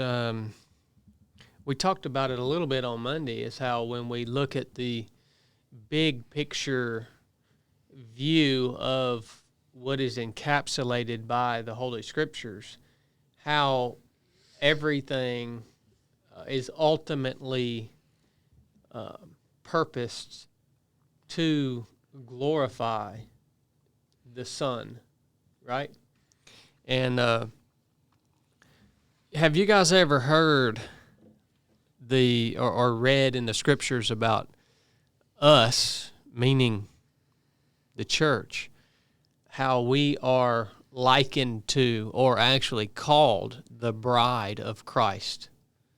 S4: We talked about it a little bit on Monday, is how when we look at the big picture view of what is encapsulated by the Holy Scriptures, how everything is ultimately purposed to glorify the Son, right? And have you guys ever heard or read in the Scriptures about us, meaning the church, how we are likened to, or actually called, the bride of Christ?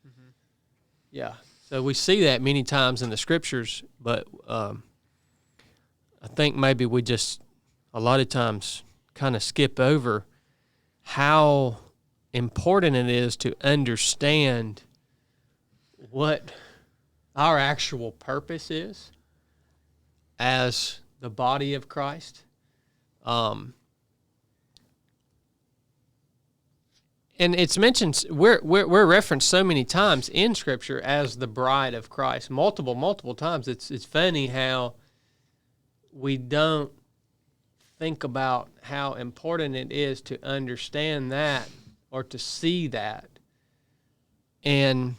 S4: Mm-hmm. Yeah. So we see that many times in the Scriptures, but I think maybe we just a lot of times kind of skip over how important it is to understand what our actual purpose is as the body of Christ. And it's mentioned, we're referenced so many times in Scripture as the bride of Christ, multiple times. It's funny how we don't think about how important it is to understand that or to see that. And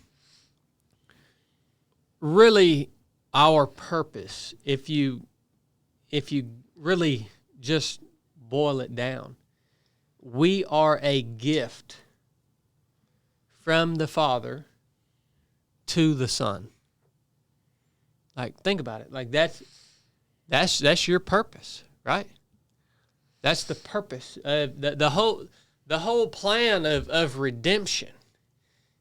S4: really our purpose, if you really just boil it down, we are a gift from the Father to the Son. Like, think about it. Like, that's your purpose, right? That's the purpose of the whole plan of redemption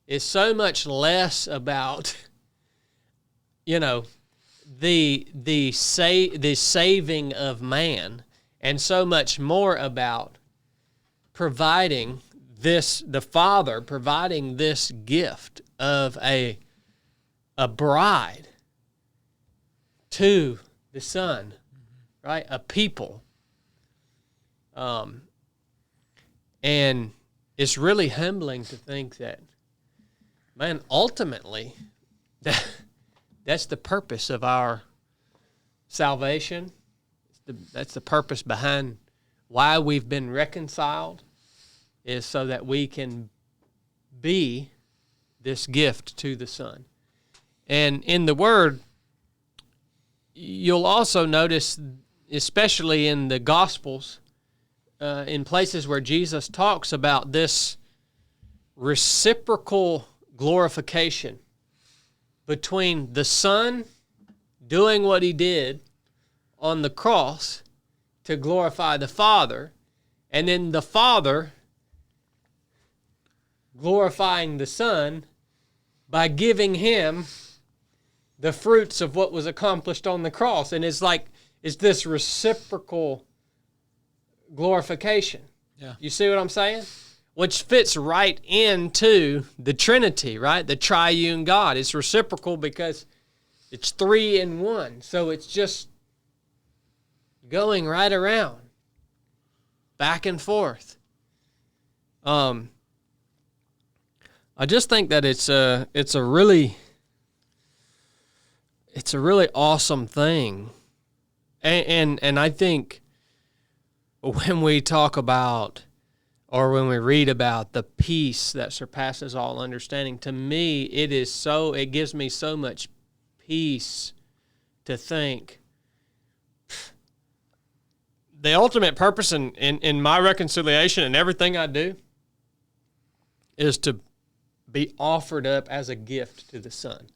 S4: is so much less about, the saving of man, and so much more about providing the Father providing this gift of a bride to the Son, right? A people. And it's really humbling to think that, man, ultimately, that's the purpose of our salvation. That's the purpose behind why we've been reconciled, is so that we can be this gift to the Son. And in the Word, you'll also notice, especially in the Gospels, in places where Jesus talks about this reciprocal glorification between the Son doing what he did on the cross to glorify the Father, and then the Father glorifying the Son by giving him the fruits of what was accomplished on the cross. And it's this reciprocal glorification.
S1: Yeah.
S4: You see what I'm saying? Which fits right into the Trinity, right? The triune God. It's reciprocal because it's 3 in 1. So it's just going right around, back and forth. I just think that it's a really awesome thing, and I think when we talk about or when we read about the peace that surpasses all understanding, to me, it gives me so much peace to think the ultimate purpose in my reconciliation and everything I do is to be offered up as a gift to the Son.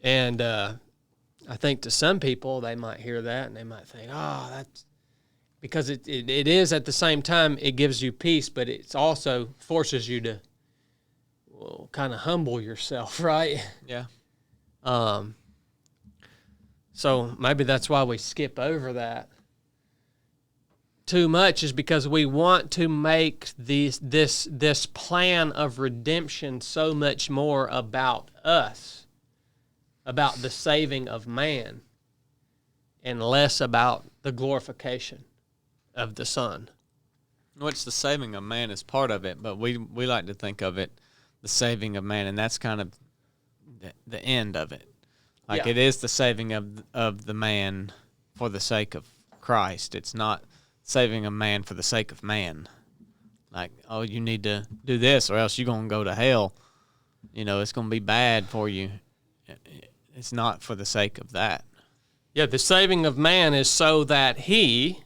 S4: And I think to some people, they might hear that and they might think, oh, that's because it is at the same time, it gives you peace, but it also forces you to kind of humble yourself, right?
S2: Yeah.
S4: So maybe that's why we skip over that too much, is because we want to make this plan of redemption so much more about us, about the saving of man, and less about the glorification of the Son.
S2: Which the saving of man is part of it, but we like to think of it, the saving of man, and that's kind of the end of it. Like,
S4: Yeah.
S2: it is the saving of the man for the sake of Christ. It's not saving a man for the sake of man. Like, oh, you need to do this or else you're going to go to hell. You know, it's going to be bad for you. It's not for the sake of that.
S4: Yeah, the saving of man is so that he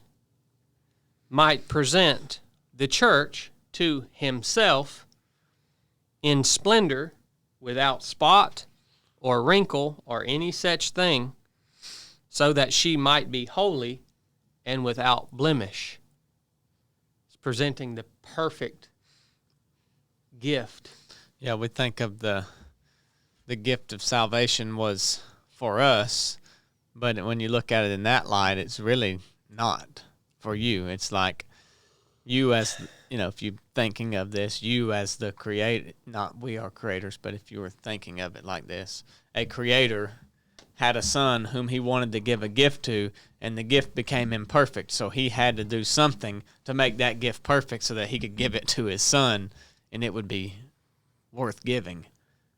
S4: might present the church to himself in splendor, without spot or wrinkle or any such thing, so that she might be holy and without blemish. It's presenting the perfect gift.
S2: Yeah, we think of the gift of salvation was for us, but when you look at it in that light, it's really not for you. It's like you as, you know, if you're thinking of this, you as the creator, not we are creators, but if you were thinking of it like this, a creator had a son whom he wanted to give a gift to, and the gift became imperfect, so he had to do something to make that gift perfect so that he could give it to his son, and it would be worth giving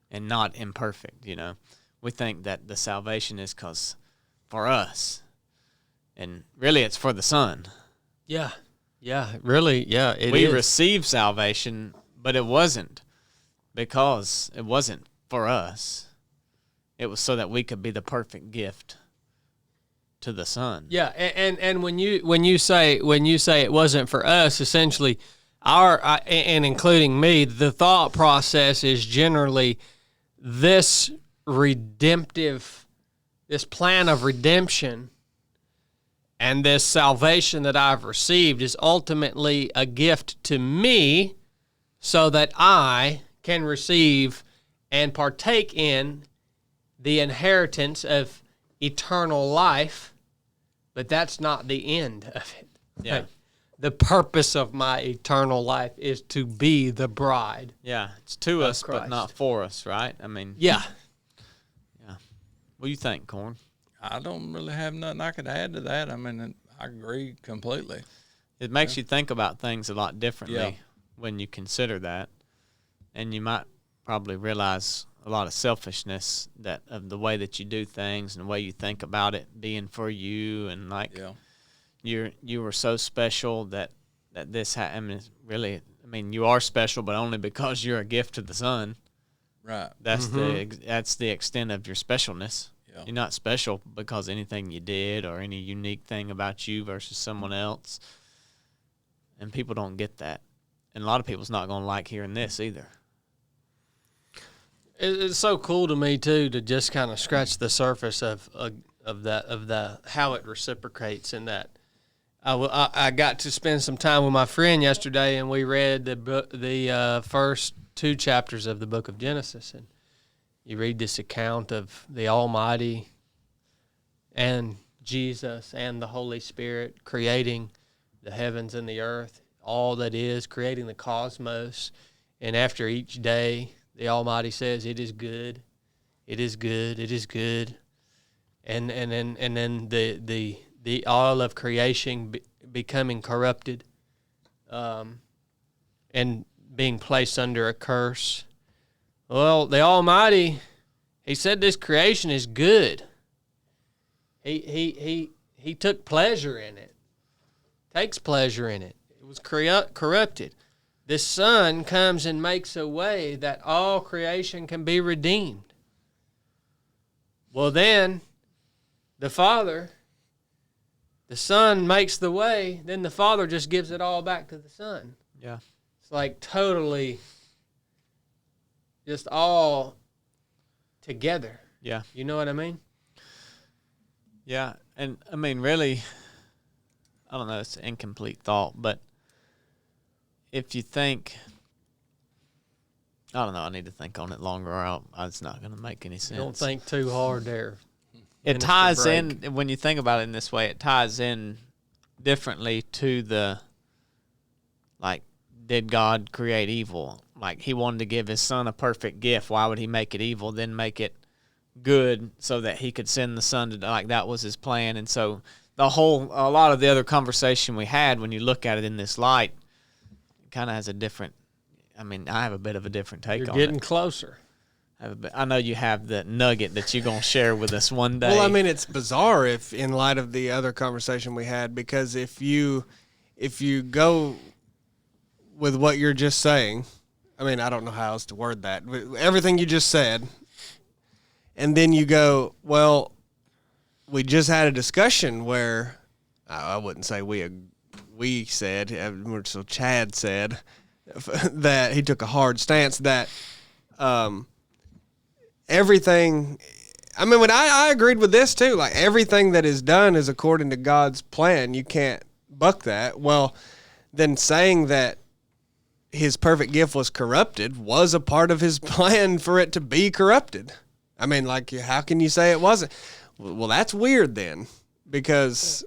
S2: and not imperfect, you know. We think that the salvation is for us, and really it's for the Son.
S4: Yeah, really, yeah,
S2: We
S4: is.
S2: received salvation, but it wasn't because it wasn't for us. It was so that we could be the perfect gift to the Son.
S4: Yeah, and when you say it wasn't for us, essentially, and including me, the thought process is generally this plan of redemption and this salvation that I've received is ultimately a gift to me, so that I can receive and partake in the inheritance of eternal life, but that's not the end of it.
S2: Yeah.
S4: Like, the purpose of my eternal life is to be the bride.
S2: Yeah, it's to us, but
S4: Christ.
S2: not for us, right? I mean,
S4: Yeah.
S2: What do you think, Corn?
S1: I don't really have nothing I could add to that. I mean, I agree completely.
S2: It makes you think about things a lot differently
S1: Yeah.
S2: when you consider that, and you might probably realize a lot of selfishness that of the way that you do things and the way you think about it being for you, and like you were so special that this I mean, it's really, I mean, you are special, but only because you're a gift to the Son.
S1: Right.
S2: That's the extent of your specialness.
S1: Yeah.
S2: You're not special because anything you did or any unique thing about you versus someone else. And people don't get that. And a lot of people's not going to like hearing this either.
S4: It's so cool to me too to just kind of scratch the surface of the how it reciprocates in that. I got to spend some time with my friend yesterday, and we read the first 2 chapters of the book of Genesis, and you read this account of the Almighty and Jesus and the Holy Spirit creating the heavens and the earth, all that is, creating the cosmos, and after each day, the Almighty says, "It is good, it is good, it is good," and then the all of creation becoming corrupted, and being placed under a curse. Well, the Almighty, He said this creation is good. He took pleasure in it. takes pleasure in it. It was corrupted. This Son comes and makes a way that all creation can be redeemed. Well, then, the Son makes the way, then the Father just gives it all back to the Son.
S2: Yeah.
S4: It's like totally just all together.
S2: Yeah.
S4: You know what I mean?
S2: Yeah. And, I mean, really, I don't know, it's an incomplete thought, but if you think, I don't know, I need to think on it longer or it's not going to make any sense.
S4: Don't think too hard there.
S2: It ties in, when you think about it in this way, it ties in differently to the, like, did God create evil? Like, he wanted to give his Son a perfect gift. Why would he make it evil, then make it good so that he could send the Son to, like, that was his plan. And so a lot of the other conversation we had, when you look at it in this light, kind of has a different, I mean, I have a bit of a different take on it.
S4: You're getting closer.
S2: I know you have the nugget that you're going to share with us one day.
S3: Well, I mean, it's bizarre if in light of the other conversation we had, because if you go with what you're just saying, I mean, I don't know how else to word that. Everything you just said, and then you go, well, we just had a discussion where I wouldn't say we said, so Chad said that he took a hard stance that everything, I mean, when I agreed with this too, like everything that is done is according to God's plan. You can't buck that. Well, then saying that his perfect gift was corrupted was a part of his plan for it to be corrupted. I mean, like, how can you say it wasn't? Well, that's weird then, because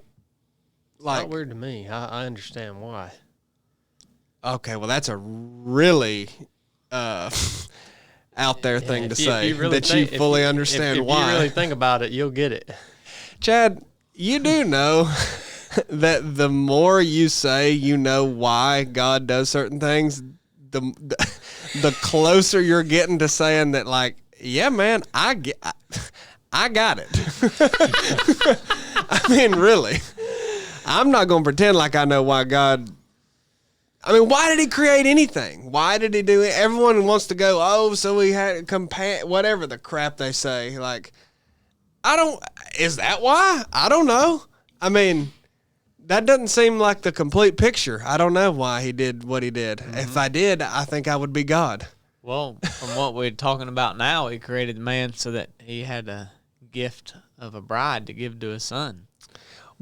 S3: like,
S4: not weird to me. I understand why.
S3: Okay, well, that's a really out there thing to say, you fully understand why.
S4: If you really think about it, you'll get it.
S3: Chad, you do know that the more you say you know why God does certain things, the closer you're getting to saying that, like, yeah, man, I got it. I mean, really. I'm not going to pretend like I know why God. I mean, why did he create anything? Why did he do it? Everyone wants to go, oh, so we had whatever the crap they say. Like, is that why? I don't know. I mean, that doesn't seem like the complete picture. I don't know why he did what he did. Mm-hmm. If I did, I think I would be God.
S2: Well, from what we're talking about now, he created man so that he had a gift of a bride to give to his Son.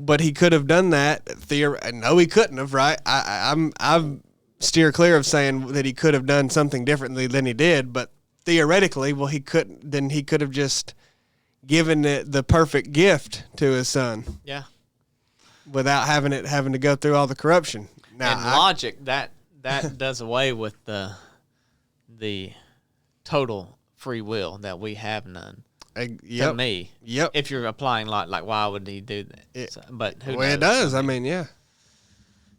S3: But he could have done that. No, he couldn't have, right? I steer clear of saying that he could have done something differently than he did. But theoretically, well, he couldn't. Then he could have just given the perfect gift to his Son.
S2: Yeah.
S3: Without having to go through all the corruption. Now,
S2: in logic, that does away with the total free will that we have none.
S3: Yep.
S2: To me,
S3: yep.
S2: If you're applying like why would he do that? But who knows?
S3: It does. I mean, yeah.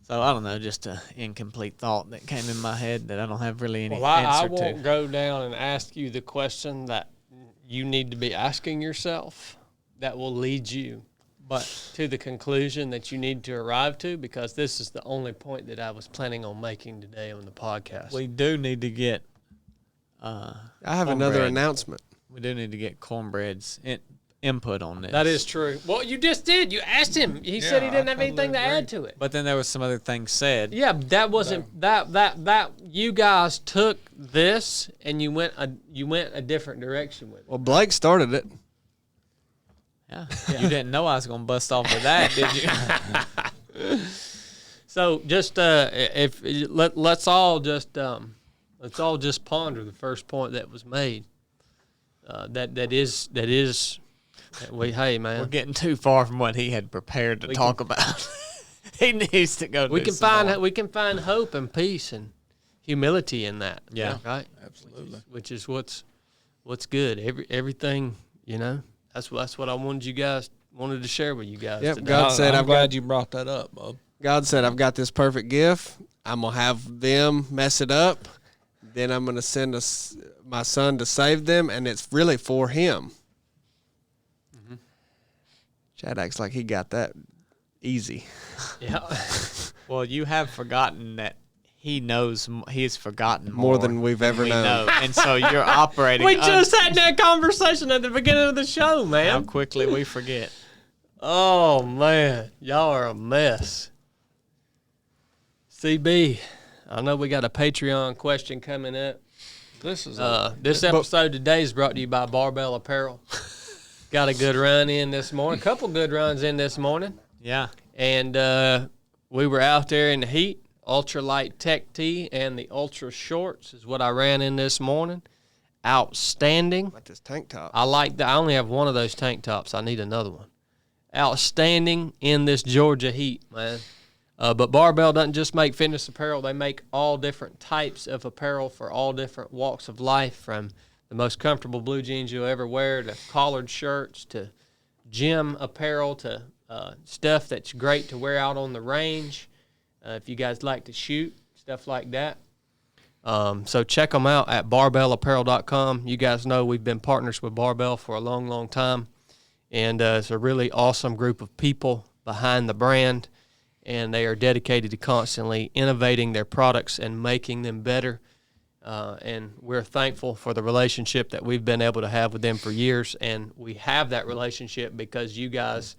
S2: So I don't know. Just an incomplete thought that came in my head that I don't have really any
S4: answer
S2: to.
S4: I won't go down and ask you the question that you need to be asking yourself that will lead you, but to the conclusion that you need to arrive to, because this is the only point that I was planning on making today on the podcast.
S2: We do need to get.
S3: I have another announcement.
S2: We do need to get Cornbread's input on this.
S4: That is true. Well, you just did. You asked him. He said he didn't have anything to add to it.
S2: But then there was some other things said.
S4: Yeah, that wasn't that. You guys took this and you went a different direction with it.
S3: Well, Blake started it.
S2: Yeah. You didn't know I was going to bust off with that, did you?
S4: So just let's all just ponder the first point that was made. That is. Hey man,
S2: we're getting too far from what he had prepared to talk about. He needs to go.
S4: We can find hope and peace and humility in that.
S2: Yeah,
S4: right.
S1: Absolutely.
S4: Which is what's good. Everything, you know. That's what I wanted to share with you guys.
S3: Yep.
S4: Today.
S3: God said,
S1: I'm glad you brought that up, Bob.
S3: God said, I've got this perfect gift. I'm gonna have them mess it up. Then I'm gonna send my Son to save them, and it's really for him. Mm-hmm. Chad acts like he got that easy.
S4: Yeah.
S2: Well, you have forgotten that he knows. He has forgotten
S3: More than we've ever known.
S2: know, and so you're operating.
S4: We just had that conversation at the beginning of the show,
S2: how
S4: man.
S2: quickly we forget.
S4: Oh, man. Y'all are a mess. CB, I know we got a Patreon question coming up.
S1: This is
S4: This episode today is brought to you by Barbell Apparel. Got a good run in this morning. A couple good runs in this morning.
S2: Yeah.
S4: And we were out there in the heat. Ultralight Tech Tee and the Ultra Shorts is what I ran in this morning. Outstanding.
S3: Like this tank top.
S4: I like that. I only have one of those tank tops. I need another one. Outstanding in this Georgia heat, man. But Barbell doesn't just make fitness apparel. They make all different types of apparel for all different walks of life, from the most comfortable blue jeans you'll ever wear to collared shirts to gym apparel to stuff that's great to wear out on the range. If you guys like to shoot, stuff like that. So check them out at barbellapparel.com. You guys know we've been partners with Barbell for a long, long time. And it's a really awesome group of people behind the brand. And they are dedicated to constantly innovating their products and making them better. And we're thankful for the relationship that we've been able to have with them for years. And we have that relationship because you guys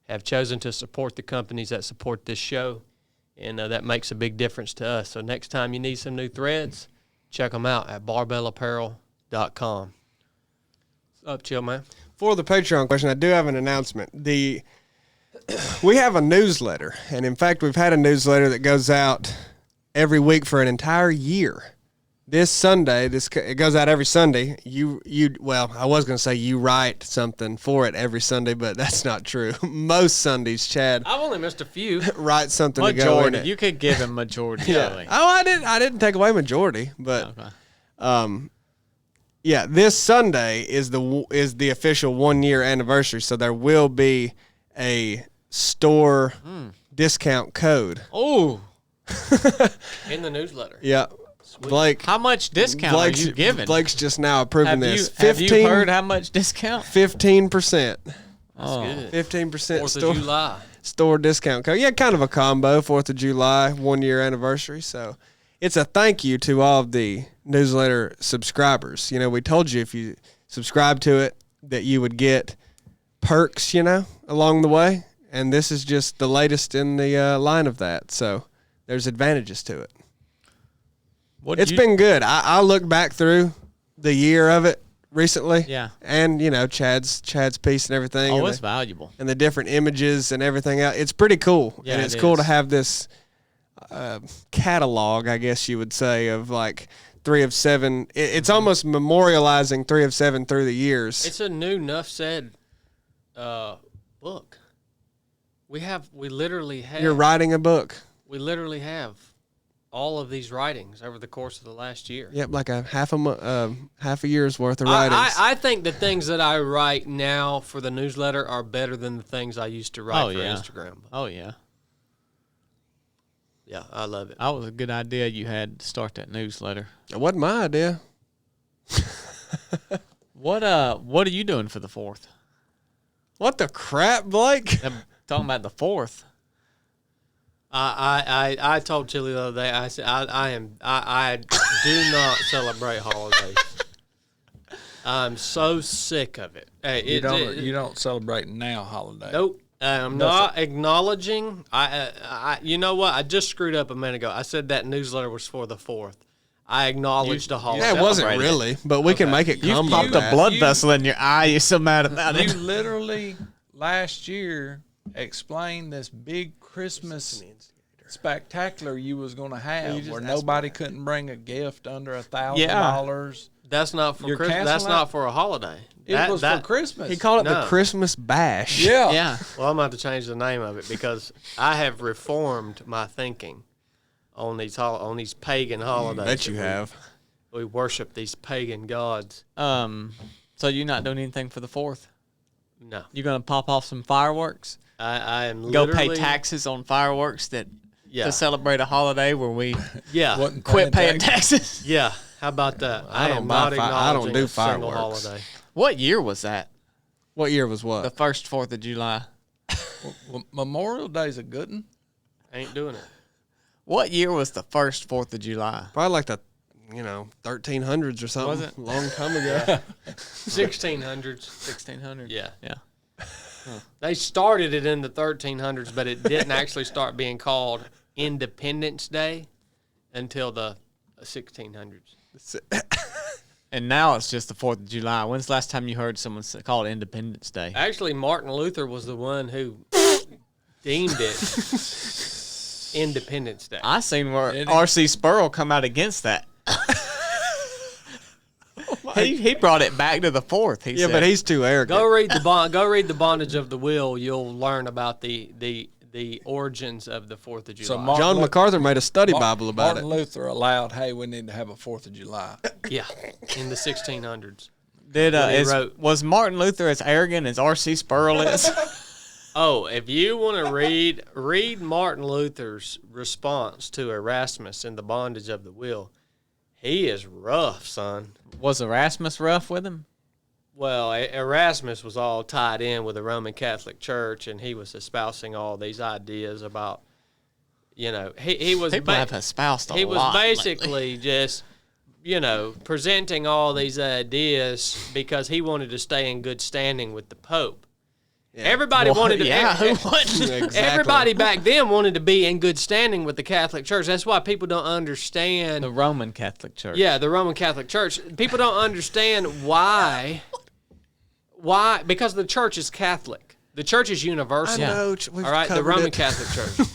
S4: have chosen to support the companies that support this show. And that makes a big difference to us. So next time you need some new threads, check them out at barbellapparel.com. What's up, Chill Man?
S3: For the Patreon question, I do have an announcement. We have a newsletter, and in fact, we've had a newsletter that goes out every week for an entire year. This Sunday, it goes out every Sunday. Well, I was going to say you write something for it every Sunday, but that's not true. Most Sundays, Chad
S4: I've only missed a few.
S3: writes something to go in
S2: Majority.
S3: it.
S2: You could give him majority.
S3: Yeah.
S2: Joey.
S3: Oh, I didn't take away majority, but
S2: Okay.
S3: yeah, this Sunday is the official 1 year anniversary, so there will be a store discount code.
S2: Oh,
S4: In the newsletter.
S3: Yeah. Blake,
S2: how much discount are you giving?
S3: Blake's just now approving this.
S2: Have you heard how much discount?
S3: 15%.
S2: Oh,
S4: Good.
S3: 15%
S4: 4th of July.
S3: store discount code. Yeah, kind of a combo. 4th of July, 1 year anniversary. So it's a thank you to all of the newsletter subscribers. You know, we told you if you subscribe to it that you would get perks, along the way. And this is just the latest in the line of that. So there's advantages to it. It's been good. I look back through the year of it recently.
S2: Yeah.
S3: And, Chad's piece and everything.
S2: Oh,
S3: and
S2: it's valuable.
S3: And the different images and everything else. It's pretty cool.
S2: Yeah,
S3: and it's
S2: it
S3: cool
S2: is.
S3: to have this catalog, I guess you would say, of like 3 of 7. It's almost memorializing 3 of 7 through the years.
S4: It's a new Nuff Said book. We literally have.
S3: You're writing a book.
S4: We literally have all of these writings over the course of the last year.
S3: Yep, like a half a year's worth of writings.
S4: I think the things that I write now for the newsletter are better than the things I used to write for Instagram.
S2: Oh, yeah.
S4: Yeah, I love it.
S2: That was a good idea you had to start that newsletter.
S3: It wasn't my idea.
S2: What are you doing for the 4th?
S3: What the crap, Blake?
S2: I'm talking about the 4th.
S4: I told Chili the other day. I said I do not celebrate holidays. I'm so sick of it. Hey,
S1: you don't celebrate now holiday.
S4: Nope. I'm not acknowledging. You know what? I just screwed up a minute ago. I said that newsletter was for the 4th. I acknowledged the holiday.
S3: Yeah, it wasn't
S2: celebrated
S3: really, but we can make it
S2: You
S3: come.
S2: popped a blood vessel in your eye. You're so mad about
S1: You
S2: it.
S1: literally last year explained this big Christmas spectacular you was going to have where nobody couldn't bring a gift under $1,000.
S4: That's not for
S1: You're
S4: Christmas. That's
S1: canceling
S4: not for a holiday.
S1: It was for Christmas.
S3: He called it
S4: No.
S3: the Christmas Bash.
S1: Yeah.
S2: Yeah.
S4: Well, I'm going to have to change the name of it because I have reformed my thinking on these pagan holidays.
S3: Bet you have.
S4: We worship these pagan gods.
S2: So you're not doing anything for the 4th?
S4: No,
S2: You're gonna pop off some fireworks?
S4: I am
S2: Go
S4: literally,
S2: pay taxes on fireworks to
S4: Yeah,
S2: celebrate a holiday where we
S4: yeah,
S1: Wasn't
S2: quit paying
S1: taxes.
S2: taxes?
S4: yeah. How about that? I
S3: don't
S4: am
S3: buy
S4: not
S3: I don't
S4: acknowledging
S3: do
S4: a single
S3: fireworks.
S4: holiday.
S2: What year was that?
S3: What year was
S2: The
S3: what?
S2: first 4th of July.
S1: Well, Memorial Day's a good one.
S4: Ain't doing it.
S2: What year was the first 4th of July?
S3: Probably like the, 1300s or something.
S2: Was it?
S3: A long time ago.
S4: 1600s.
S2: 1600.
S4: Yeah.
S2: Yeah.
S4: They started it in the 1300s, but it didn't actually start being called Independence Day until the 1600s.
S2: And now it's just the 4th of July. When's the last time you heard someone call it Independence Day?
S4: Actually, Martin Luther was the one who deemed it Independence Day.
S2: I seen where R.C. Sproul come out against that. He brought it back to the 4th. He said.
S3: But he's too arrogant.
S4: Go read the Bondage of the Will. You'll learn about the origins of the 4th of July.
S1: So
S3: John MacArthur made a study Bible about
S1: Martin
S3: it.
S1: Luther allowed, hey, we need to have a 4th of July.
S4: Yeah, in the 1600s.
S2: Was Martin Luther as arrogant as R.C. Sproul is?
S4: Oh, if you want to read Martin Luther's response to Erasmus in the Bondage of the Will. He is rough, son.
S2: Was Erasmus rough with him?
S4: Well, Erasmus was all tied in with the Roman Catholic Church, and he was espousing all these ideas about, he was
S2: People have espoused a lot.
S4: He was basically just, presenting all these ideas because he wanted to stay in good standing with the Pope. Yeah. Everybody wanted to.
S2: Yeah, who wouldn't?
S3: Exactly.
S4: Everybody back then wanted to be in good standing with the Catholic Church. That's why people don't understand
S2: the Roman Catholic Church.
S4: Yeah, the Roman Catholic Church. People don't understand why. Why? Because the church is Catholic. The church is universal.
S3: I know.
S4: All right, the Roman Catholic Church.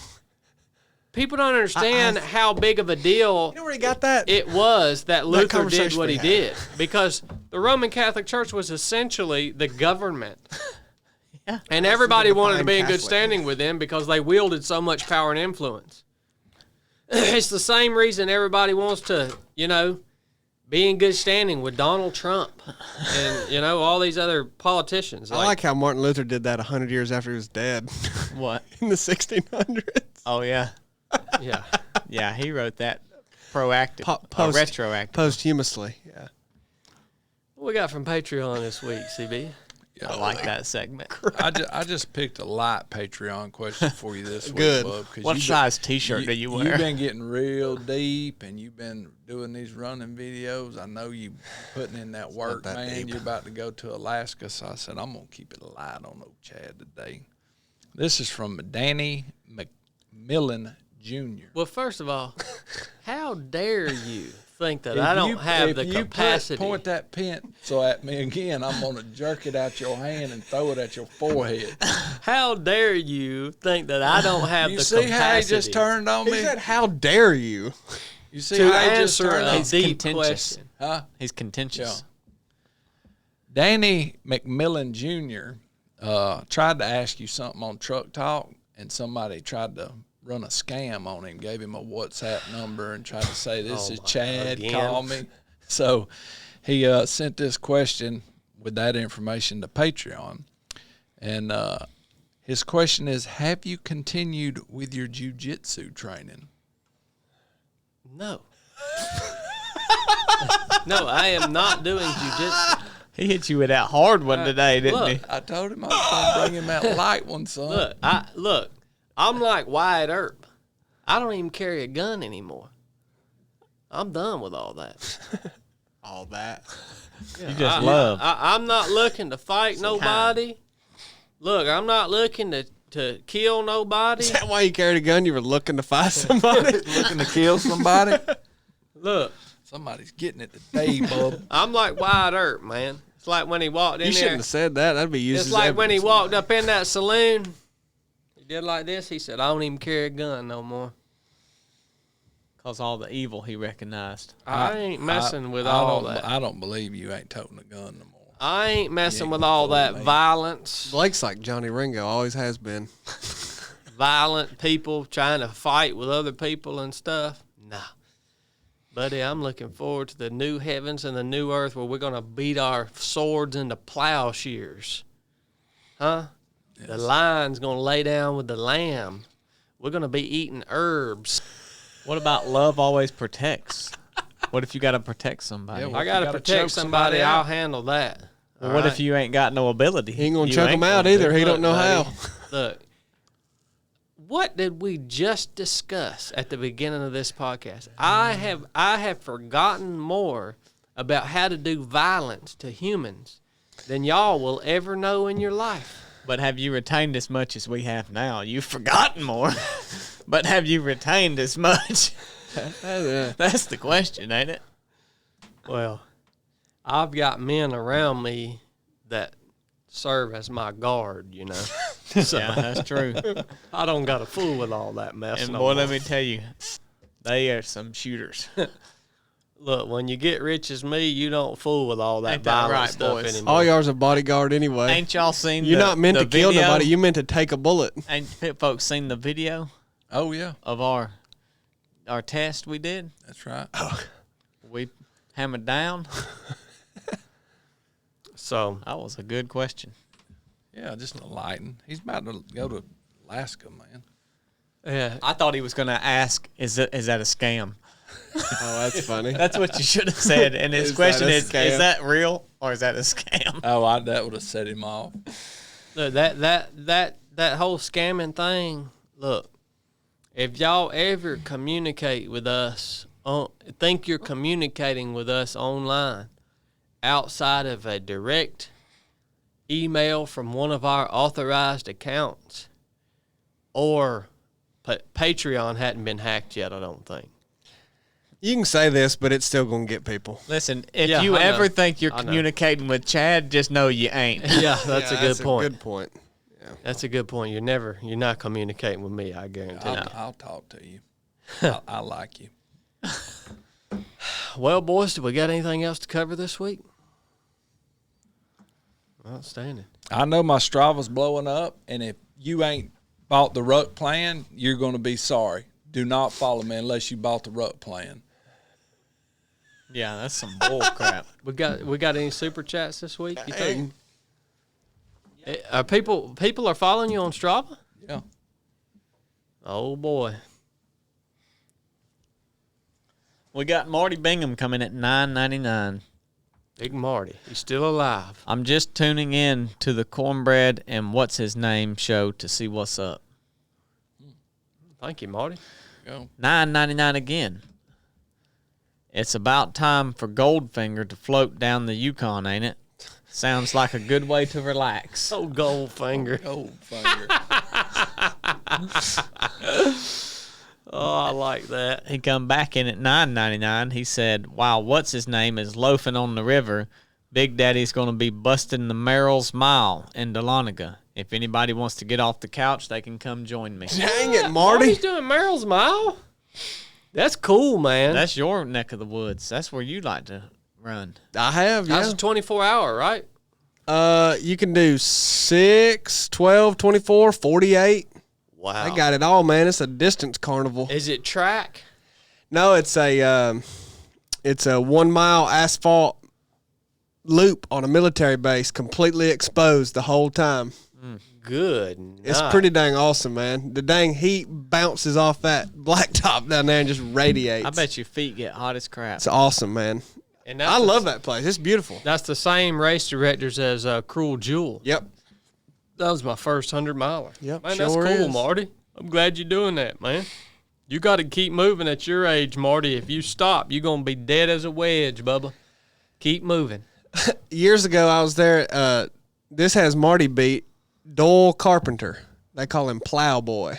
S4: People don't understand how big of a deal
S3: You know where he got that?
S4: it was that Luther did
S3: conversation
S4: what
S3: we
S4: he
S3: had.
S4: did. Because the Roman Catholic Church was essentially the government.
S2: Yeah.
S4: And everybody wanted to
S3: divine
S4: be in good
S3: Catholic.
S4: standing with them because they wielded so much power and influence. It's the same reason everybody wants to, be in good standing with Donald Trump and, all these other politicians.
S3: I like how Martin Luther did that 100 years after he was dead.
S2: What?
S3: In the 1600s.
S2: Oh, yeah.
S4: Yeah.
S2: Yeah, he wrote that proactive, retroactive.
S3: Posthumously, yeah.
S4: What we got from Patreon this week, CB?
S1: Yeah,
S2: I like that segment.
S1: I just picked a light Patreon question for you this week,
S3: Good.
S1: Bub. 'cause
S2: What
S1: you
S2: size T-shirt do you wear?
S1: You've been getting real deep, and you've been doing these running videos. I know you putting in that work,
S3: that
S1: man.
S3: deep.
S1: You're about to go to Alaska, so I said I'm gonna keep it light on old Chad today. This is from Danny McMillan Jr.
S4: Well, first of all, how dare you think that I don't have the capacity?
S1: Point that pencil at me again, I'm gonna jerk it out your hand and throw it at your forehead.
S4: How dare you think that I don't have
S1: You
S4: the
S1: see
S4: capacity
S1: how he just turned on
S3: He
S1: me?
S3: said, "How dare you?"
S1: You see
S4: to
S1: how he just
S4: answer
S1: turned
S4: a
S1: on?
S2: He's
S4: deep
S2: contentious.
S4: question?
S1: Huh?
S2: He's contentious.
S1: Danny McMillan Jr. Tried to ask you something on Truck Talk, and somebody tried to run a scam on him, gave him a WhatsApp number and tried to say, this is Chad,
S4: again?
S1: call me. So he sent this question with that information to Patreon. And his question is, have you continued with your jiu-jitsu training?
S4: No. No, I am not doing jiu-jitsu.
S2: He hit you with that hard one today, didn't
S4: look.
S2: he?
S1: I told him I was going to bring him that light one, son.
S4: Look, I'm like Wyatt Earp. I don't even carry a gun anymore. I'm done with all that.
S3: All that.
S2: You just love.
S4: I'm not looking to fight nobody. Look, I'm not looking to kill nobody.
S3: Is that why you carried a gun? You were looking to fight somebody?
S1: Looking to kill somebody?
S4: Look,
S1: Somebody's getting it today, bub.
S4: I'm like Wyatt Earp, man. It's like when he walked in
S3: You
S4: there.
S3: shouldn't have said that. That'd be used
S4: It's
S3: as
S4: like when he
S3: evidence.
S4: walked up in that saloon. He did like this. He said, I don't even carry a gun no more.
S2: Cause all the evil he recognized.
S4: I ain't messing with all that.
S1: I don't believe you ain't toting a gun no more.
S4: I ain't messing
S1: ain't
S4: with
S1: gonna
S4: all
S1: fool
S4: that
S1: me.
S4: violence.
S3: Blake's like Johnny Ringo, always has been.
S4: Violent people trying to fight with other people and stuff. Nah. Buddy, I'm looking forward to the new heavens and the new earth where we're going to beat our swords into plowshares. Huh?
S1: Yes.
S4: The lion's going to lay down with the lamb. We're going to be eating herbs.
S2: What about love always protects? What if you got to protect somebody?
S1: Yeah,
S4: I
S1: well,
S4: got to
S1: gotta
S4: protect
S1: choke
S4: somebody.
S1: somebody
S4: I'll
S1: out.
S4: handle that.
S2: Well,
S4: All
S2: what
S4: right?
S2: if you ain't got no ability?
S3: He ain't gonna
S2: You
S3: choke him out
S2: gonna
S3: either.
S2: do
S3: He
S2: it.
S3: don't know
S4: buddy,
S3: how.
S4: Look, what did we just discuss at the beginning of this podcast? I have forgotten more about how to do violence to humans than y'all will ever know in your life.
S2: But have you retained as much as we have now? You've forgotten more, but have you retained as much? That's the question, ain't it?
S4: Well, I've got men around me that serve as my guard, you know. So
S2: Yeah, that's true.
S4: I don't got to fool with all that mess.
S2: And
S4: no
S2: boy,
S4: more.
S2: let me tell you, they are some shooters.
S4: Look, when you get rich as me, you don't fool with all that
S2: Ain't that
S4: violent
S2: right,
S4: stuff
S2: boys?
S4: anymore.
S3: All y'all's a bodyguard anyway.
S2: Ain't y'all seen
S3: You're not meant
S2: the
S3: to kill
S2: video?
S3: nobody. You meant to take a bullet.
S2: Ain't folks seen the video
S1: Oh yeah,
S2: of our test we did?
S1: that's right.
S2: We hammered down.
S4: So
S2: That was a good question.
S1: Yeah, just enlighten. He's about to go to Alaska, man.
S4: yeah,
S2: I thought he was going to ask, is that a scam?
S3: Oh, that's funny.
S2: That's what you should have said. And his
S3: Is
S2: question
S3: that a
S2: is
S3: scam?
S2: that real or is that a scam?
S1: Oh, that would have set him off.
S4: look, that whole scamming thing. Look, if y'all ever communicate with us, think you're communicating with us online, outside of a direct email from one of our authorized accounts, or Patreon hadn't been hacked yet, I don't think.
S3: You can say this, but it's still going to get people.
S2: Listen, if
S4: Yeah,
S2: you
S4: I know.
S2: ever think you're
S4: I know.
S2: communicating with Chad, just know you ain't.
S4: Yeah, that's a good point.
S3: Good point.
S4: That's a good point. You're not communicating with me, I guarantee.
S1: I'll talk to you. I like you.
S4: Well, boys, do we got anything else to cover this week? Outstanding.
S1: I know my Strava's blowing up, and if you ain't bought the ruck plan, you're going to be sorry. Do not follow me unless you bought the ruck plan.
S2: Yeah, that's some bull crap.
S4: We got any super chats this week? You think? Are people are following you on Strava?
S1: Yeah.
S4: Oh boy.
S2: We got Marty Bingham coming at $9.99.
S4: Big Marty. He's still alive.
S2: I'm just tuning in to the Cornbread and What's His Name show to see what's up.
S4: Thank you, Marty.
S1: Go.
S2: $9.99 again. It's about time for Goldfinger to float down the Yukon, ain't it? Sounds like a good way to relax.
S4: Oh, Goldfinger.
S1: Gold finger.
S4: Oh, I like that.
S2: He come back in at $9.99. He said, while what's his name is loafing on the river, Big Daddy's going to be busting the Merrill's Mile in Dahlonega. If anybody wants to get off the couch, they can come join me.
S3: Dang it, Marty.
S4: Marty's doing Merrill's Mile? That's cool, man.
S2: That's your neck of the woods. That's where you like to run.
S3: I have, yeah.
S4: That's a 24-hour, right?
S3: You can do 6, 12, 24, 48.
S4: Wow.
S3: I got it all, man. It's a distance carnival.
S4: Is it track?
S3: No, it's a 1 mile asphalt loop on a military base, completely exposed the whole time.
S4: Good.
S3: It's
S4: night.
S3: pretty dang awesome, man. The dang heat bounces off that blacktop down there and just radiates.
S2: I bet your feet get hot as crap.
S3: It's awesome, man.
S4: And that's
S3: I love that place. It's beautiful.
S4: That's the same race directors as Cruel Jewel.
S3: Yep.
S4: That was my first 100-miler.
S3: Yep,
S4: Man, that's
S3: sure
S4: cool,
S3: is.
S4: Marty. I'm glad you're doing that, man. You got to keep moving at your age, Marty. If you stop, you're going to be dead as a wedge, Bubba. Keep moving.
S3: Years ago, I was there. This has Marty beat. Doyle Carpenter. They call him Plowboy.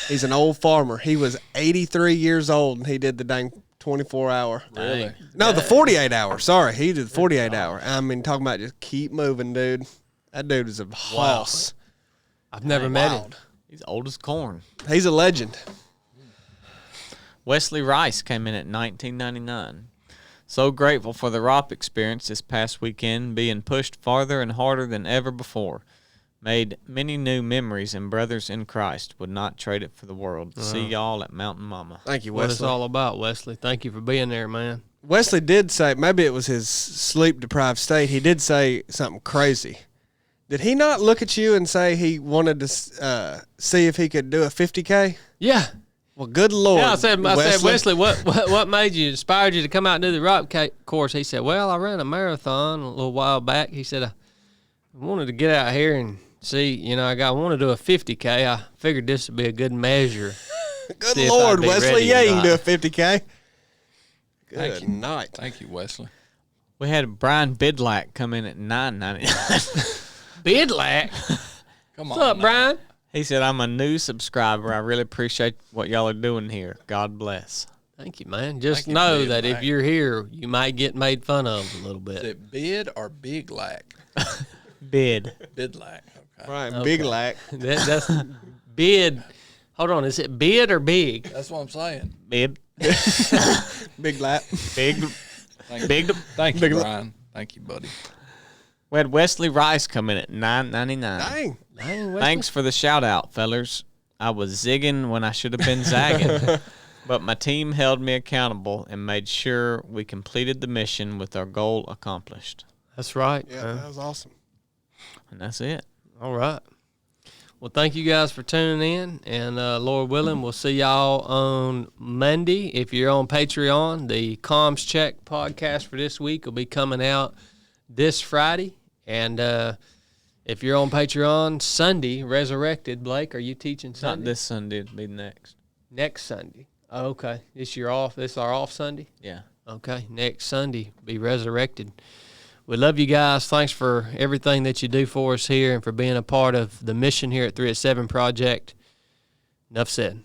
S3: He's an old farmer. He was 83 years old, and he did the dang 24-hour.
S2: Really?
S3: No, the 48-hour. Sorry, he did the 48-hour. I mean, talking about just keep moving, dude. That dude is a hoss.
S4: I've never met him.
S2: He's old as corn.
S3: He's a legend.
S2: Wesley Rice came in at $19.99. So grateful for the ROP experience this past weekend, being pushed farther and harder than ever before. Made many new memories, and brothers in Christ would not trade it for the world. See y'all at Mountain Mama.
S3: Thank you,
S4: What it's
S3: Wesley.
S4: all about, Wesley. Thank you for being there, man.
S3: Wesley did say, maybe it was his sleep-deprived state, he did say something crazy. Did he not look at you and say he wanted to see if he could do a 50K?
S4: Yeah.
S3: Well, good Lord.
S4: Yeah, I said, Wesley, what made you, inspired you to come out and do the rock course? He said, well, I ran a marathon a little while back. He said, I wanted to get out here and See, you know, I want to do a 50K. I figured this would be a good measure.
S3: Good
S4: See if
S3: Lord,
S4: I'd be
S3: Wesley.
S4: ready
S3: Yeah,
S4: or
S3: you can
S4: not.
S3: do a 50K.
S1: Thank
S3: Good
S1: you.
S3: night.
S1: Thank you, Wesley.
S2: We had Brian Bidlack come in at $9.99.
S4: Bidlack.
S1: Come
S4: What's
S1: on.
S4: up,
S1: now.
S4: Brian?
S2: He said, "I'm a new subscriber. I really appreciate what y'all are doing here. God bless."
S4: Thank you, man. Just
S1: Thank you,
S4: know
S1: Bidlack.
S4: that if you're here, you might get made fun of a little
S1: Is
S4: bit.
S1: it bid or big lack?
S2: Bid.
S1: Bidlack. Okay.
S3: Right, big lack.
S4: That's bid. Hold on, is it bid or big?
S1: That's what I'm saying.
S2: Bid.
S3: Big lap.
S2: Big.
S1: Thank you.
S2: Big.
S1: Thank you, Brian. Thank you, buddy.
S2: We had Wesley Rice come in at $9.99.
S3: Dang.
S4: Dang, Wesley.
S2: Thanks for the shout out, fellers. I was zigging when I should have been zagging, but my team held me accountable and made sure we completed the mission with our goal accomplished.
S4: That's right.
S3: Yeah, that was awesome.
S2: And that's it.
S4: All right. Well, thank you guys for tuning in, and Lord willing, we'll see y'all on Monday. If you're on Patreon, the Comms Check podcast for this week will be coming out this Friday, and if you're on Patreon, Sunday, Resurrected. Blake, are you teaching
S2: Not
S4: Sunday?
S2: this Sunday, it'll be next.
S4: Next Sunday. Oh, okay. This your off. This our off Sunday.
S2: Yeah.
S4: Okay. Next Sunday, be Resurrected. We love you guys. Thanks for everything that you do for us here and for being a part of the mission here at 3 at 7 Project. Nuff said.